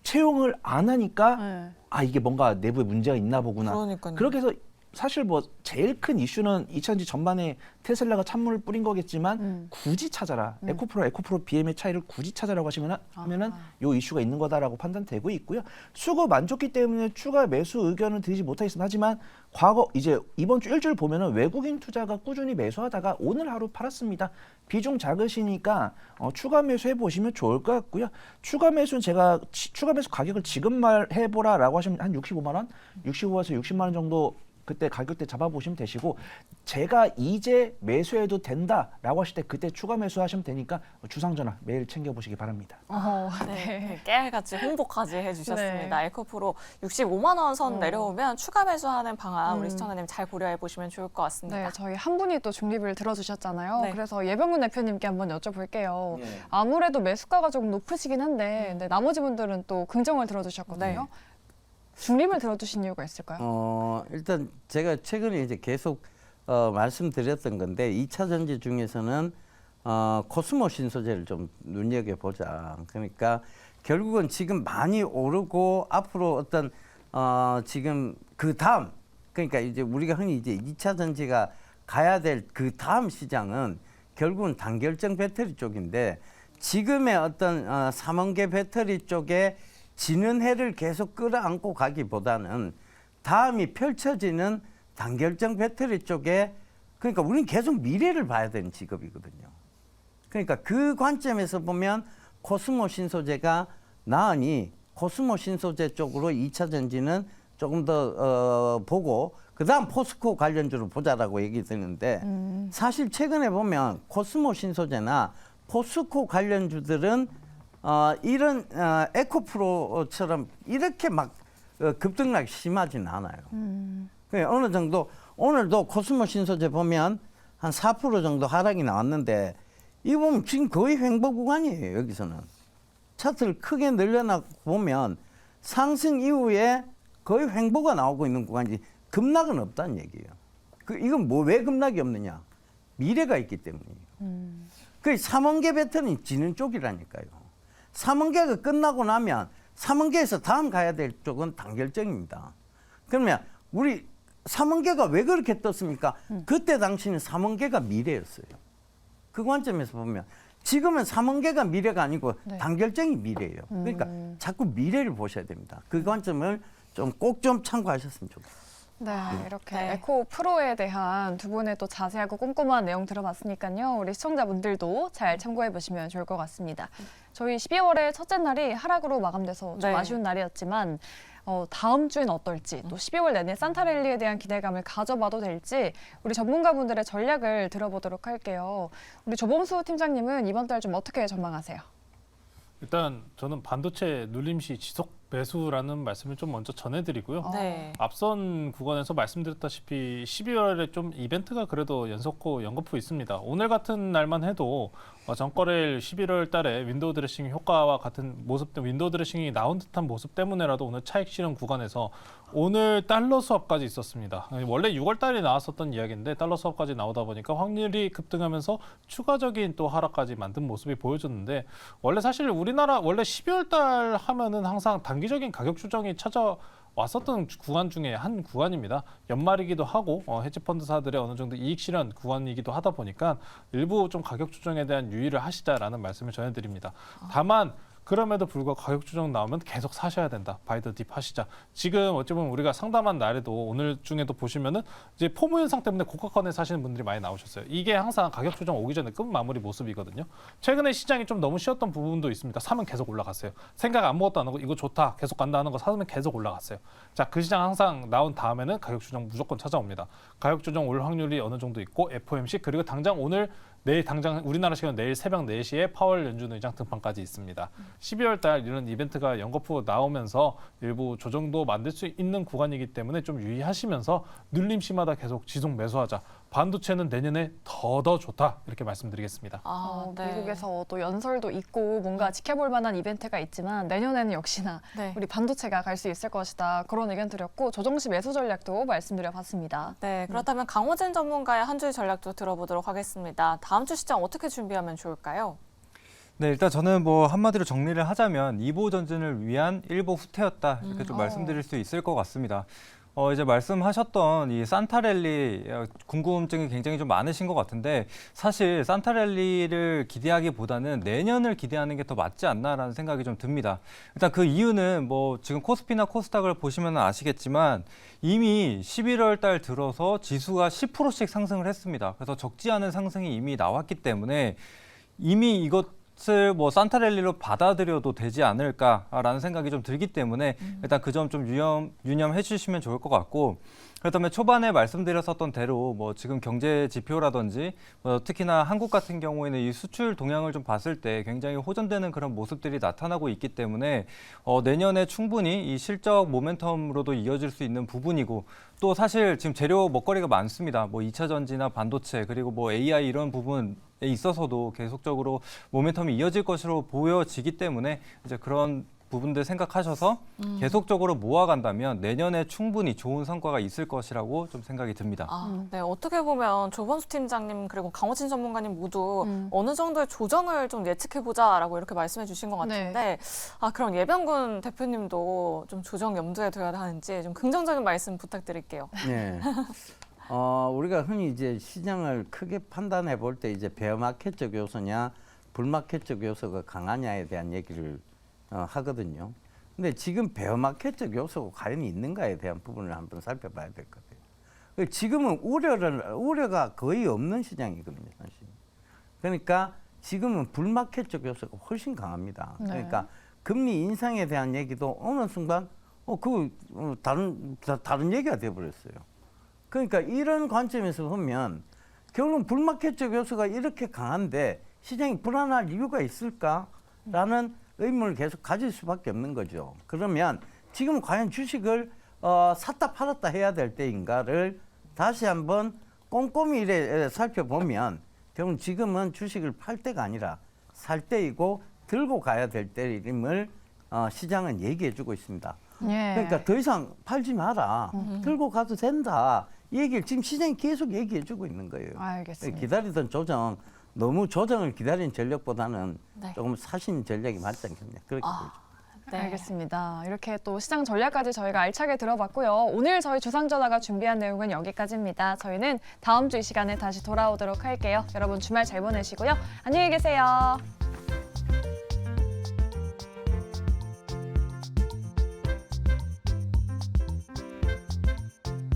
Speaker 4: 채용을 안 하니까 아 이게 뭔가 내부에 문제가 있나 보구나.
Speaker 2: 그러니까요.
Speaker 4: 그렇게 해서 사실 뭐 제일 큰 이슈는 2000지 전반에 테슬라가 찬물을 뿌린 거겠지만 굳이 찾아라. 에코프로 BM의 차이를 굳이 찾아라고 하면은 요 이슈가 있는 거다라고 판단되고 있고요. 수급 안 좋기 때문에 추가 매수 의견은 드리지 못하겠습니다. 하지만 과거 이제 이번 주 일주일 보면은 외국인 투자가 꾸준히 매수하다가 오늘 하루 팔았습니다. 비중 작으시니까 추가 매수해 보시면 좋을 것 같고요. 추가 매수는 제가 추가 매수 가격을 지금 말해보라라고 하시면 한 65만 원, 65에서 60만 원 정도 그때 가격대 잡아보시면 되시고 제가 이제 매수해도 된다라고 하실 때 그때 추가 매수하시면 되니까 주상전화 매일 챙겨보시기 바랍니다.
Speaker 2: 네. 깨알같이 홍보까지 해주셨습니다.
Speaker 1: 네.
Speaker 2: 에코프로 65만 원 선 내려오면 추가 매수하는 방안 우리 시청자님 잘 고려해 보시면 좋을 것 같습니다.
Speaker 1: 네, 저희 한 분이 또 중립을 들어주셨잖아요.
Speaker 2: 네.
Speaker 1: 그래서 예병근 대표님께 한번 여쭤볼게요.
Speaker 6: 예.
Speaker 1: 아무래도 매수가가 조금 높으시긴 한데 근데 나머지 분들은 또 긍정을 들어주셨거든요.
Speaker 2: 네.
Speaker 1: 중립을 들어주신 이유가 있을까요?
Speaker 6: 일단 제가 최근에 이제 계속 말씀드렸던 건데 2차 전지 중에서는 코스모 신소재를 좀 눈여겨보자. 그러니까 결국은 지금 많이 오르고 앞으로 어떤 지금 그 다음 그러니까 이제 우리가 흔히 이제 2차 전지가 가야 될 그 다음 시장은 결국은 단결정 배터리 쪽인데 지금의 어떤 삼원계 배터리 쪽에 지는 해를 계속 끌어안고 가기보다는 다음이 펼쳐지는 단결정 배터리 쪽에 그러니까 우리는 계속 미래를 봐야 되는 직업이거든요. 그러니까 그 관점에서 보면 코스모 신소재가 나으니 코스모 신소재 쪽으로 2차 전지는 조금 더 보고 그다음 포스코 관련주로 보자라고 얘기 드는데 사실 최근에 보면 코스모 신소재나 포스코 관련주들은 이런 에코프로처럼 이렇게 막 급등락이 심하진 않아요. 어느 정도 오늘도 코스모 신소재 보면 한 4% 정도 하락이 나왔는데 이거 보면 지금 거의 횡보 구간이에요. 여기서는 차트를 크게 늘려나 보면 상승 이후에 거의 횡보가 나오고 있는 구간이지 급락은 없다는 얘기예요. 이건 뭐 왜 급락이 없느냐? 미래가 있기 때문이에요. 그 3원계 배터리는 지는 쪽이라니까요. 3원계가 끝나고 나면 3원계에서 다음 가야 될 쪽은 단결정입니다. 그러면 우리 3원계가 왜 그렇게 떴습니까? 그때 당시는 3원계가 미래였어요. 그 관점에서 보면 지금은 3원계가 미래가 아니고
Speaker 1: 네.
Speaker 6: 단결정이 미래예요. 그러니까 자꾸 미래를 보셔야 됩니다. 그 관점을 꼭 좀 참고하셨으면 좋겠어요.
Speaker 1: 네, 이렇게
Speaker 2: 네.
Speaker 1: 에코 프로에 대한 두 분의 또 자세하고 꼼꼼한 내용 들어봤으니까요. 우리 시청자분들도 잘 참고해 보시면 좋을 것 같습니다. 저희 12월의 첫째 날이 하락으로 마감돼서 좀
Speaker 2: 네.
Speaker 1: 아쉬운 날이었지만 다음 주엔 어떨지 또 12월 내내 산타랠리에 대한 기대감을 가져봐도 될지 우리 전문가분들의 전략을 들어보도록 할게요. 우리 조범수 팀장님은 이번 달 좀 어떻게 전망하세요?
Speaker 7: 일단 저는 반도체 눌림시 지속 매수라는 말씀을 좀 먼저 전해드리고요.
Speaker 2: 네.
Speaker 7: 앞선 구간에서 말씀드렸다시피 12월에 좀 이벤트가 그래도 연거푸 있습니다. 오늘 같은 날만 해도 전거래일 11월 달에 윈도우 드레싱 효과와 같은 모습 때문에 윈도우 드레싱이 나온 듯한 모습 때문에라도 오늘 차익 실현 구간에서 오늘 달러 수업까지 있었습니다. 원래 6월 달에 나왔었던 이야기인데 달러 수업까지 나오다 보니까 확률이 급등하면서 추가적인 또 하락까지 만든 모습이 보여줬는데 원래 사실 우리나라 원래 12월 달 하면은 항상 단기적인 가격 조정이 찾아왔었던 구간 중에 한 구간입니다. 연말이기도 하고 헤지펀드사들의 어느 정도 이익 실현 구간이기도 하다 보니까 일부 좀 가격 조정에 대한 유의를 하시자라는 말씀을 전해드립니다. 다만 그럼에도 불구하고 가격 조정 나오면 계속 사셔야 된다. 바이 더 딥 하시자. 지금 어찌 보면 우리가 상담한 날에도 오늘 중에도 보시면은 이제 포무 현상 때문에 고가권에 사시는 분들이 많이 나오셨어요. 이게 항상 가격 조정 오기 전에 끝 마무리 모습이거든요. 최근에 시장이 좀 너무 쉬었던 부분도 있습니다. 사면 계속 올라갔어요. 생각 아무것도 안 하고 이거 좋다, 계속 간다 하는 거 사면 계속 올라갔어요. 자, 그 시장 항상 나온 다음에는 가격 조정 무조건 찾아옵니다. 가격 조정 올 확률이 어느 정도 있고 FOMC 그리고 당장 내일 당장 우리나라 시간 내일 새벽 4시에 파월 연준 의장 등판까지 있습니다. 12월 달 이런 이벤트가 연거푸 나오면서 일부 조정도 만들 수 있는 구간이기 때문에 좀 유의하시면서 눌림시마다 계속 지속 매수하자. 반도체는 내년에 더 좋다 이렇게 말씀드리겠습니다.
Speaker 2: 네.
Speaker 1: 미국에서 또 연설도 있고 뭔가 지켜볼 만한 이벤트가 있지만 내년에는 역시나
Speaker 2: 네.
Speaker 1: 우리 반도체가 갈 수 있을 것이다. 그런 의견 드렸고 조정시 매수 전략도 말씀드려봤습니다.
Speaker 2: 네, 그렇다면 강호진 전문가의 한 주의 전략도 들어보도록 하겠습니다. 다음 주 시장 어떻게 준비하면 좋을까요?
Speaker 8: 네, 일단 저는 뭐 한마디로 정리를 하자면 2보 전진을 위한 1보 후퇴였다 이렇게 좀 말씀드릴 수 있을 것 같습니다. 이제 말씀하셨던 이 산타랠리 궁금증이 굉장히 좀 많으신 것 같은데 사실 산타랠리를 기대하기보다는 내년을 기대하는 게 더 맞지 않나라는 생각이 좀 듭니다. 일단 그 이유는 뭐 지금 코스피나 코스닥을 보시면 아시겠지만 이미 11월 달 들어서 지수가 10%씩 상승을 했습니다. 그래서 적지 않은 상승이 이미 나왔기 때문에 이미 이것을 뭐 산타랠리로 받아들여도 되지 않을까라는 생각이 좀 들기 때문에 일단 그 점 좀 유념해 주시면 좋을 것 같고 그렇다면 초반에 말씀드렸었던 대로 뭐 지금 경제 지표라든지 특히나 한국 같은 경우에는 이 수출 동향을 좀 봤을 때 굉장히 호전되는 그런 모습들이 나타나고 있기 때문에 내년에 충분히 이 실적 모멘텀으로도 이어질 수 있는 부분이고 또 사실 지금 재료 먹거리가 많습니다. 뭐 2차 전지나 반도체 그리고 뭐 AI 이런 부분에 있어서도 계속적으로 모멘텀이 이어질 것으로 보여지기 때문에 이제 그런 부분들 생각하셔서 계속적으로 모아간다면 내년에 충분히 좋은 성과가 있을 것이라고 좀 생각이 듭니다.
Speaker 2: 네, 어떻게 보면 조범수 팀장님 그리고 강호진 전문가님 모두 어느 정도의 조정을 좀 예측해보자라고 이렇게 말씀해 주신 것 같은데 그럼 예병군 대표님도 좀 조정 염두에 둬야 하는지 좀 긍정적인 말씀 부탁드릴게요.
Speaker 6: 네. 우리가 흔히 이제 시장을 크게 판단해 볼 때 이제 베어마켓적 요소냐 불마켓적 요소가 강하냐에 대한 얘기를 하거든요. 근데 지금 베어마켓적 요소가 과연 있는가에 대한 부분을 한번 살펴봐야 될 것 같아요. 지금은 우려가 거의 없는 시장이거든요, 사실. 그러니까 지금은 불마켓적 요소가 훨씬 강합니다.
Speaker 1: 네.
Speaker 6: 그러니까 금리 인상에 대한 얘기도 어느 순간 다른 얘기가 돼버렸어요. 그러니까 이런 관점에서 보면 결국은 불마켓적 요소가 이렇게 강한데 시장이 불안할 이유가 있을까라는 의문을 계속 가질 수밖에 없는 거죠. 그러면 지금 과연 주식을 샀다 팔았다 해야 될 때인가를 다시 한번 꼼꼼히 살펴보면 결국 지금은 주식을 팔 때가 아니라 살 때이고 들고 가야 될 때임을 시장은 얘기해주고 있습니다.
Speaker 1: 예.
Speaker 6: 그러니까 더 이상 팔지 마라. 들고 가도 된다. 이 얘기를 지금 시장이 계속 얘기해주고 있는 거예요.
Speaker 1: 알겠습니다.
Speaker 6: 기다리던 조정, 너무 조정을 기다린 전략보다는
Speaker 2: 네.
Speaker 6: 조금 사신 전략이 맞지 않겠냐. 그렇게 보죠.
Speaker 2: 네.
Speaker 1: 알겠습니다. 이렇게 또 시장 전략까지 저희가 알차게 들어봤고요. 오늘 저희 주상전화가 준비한 내용은 여기까지입니다. 저희는 다음 주 이 시간에 다시 돌아오도록 할게요. 여러분 주말 잘 보내시고요. 안녕히 계세요.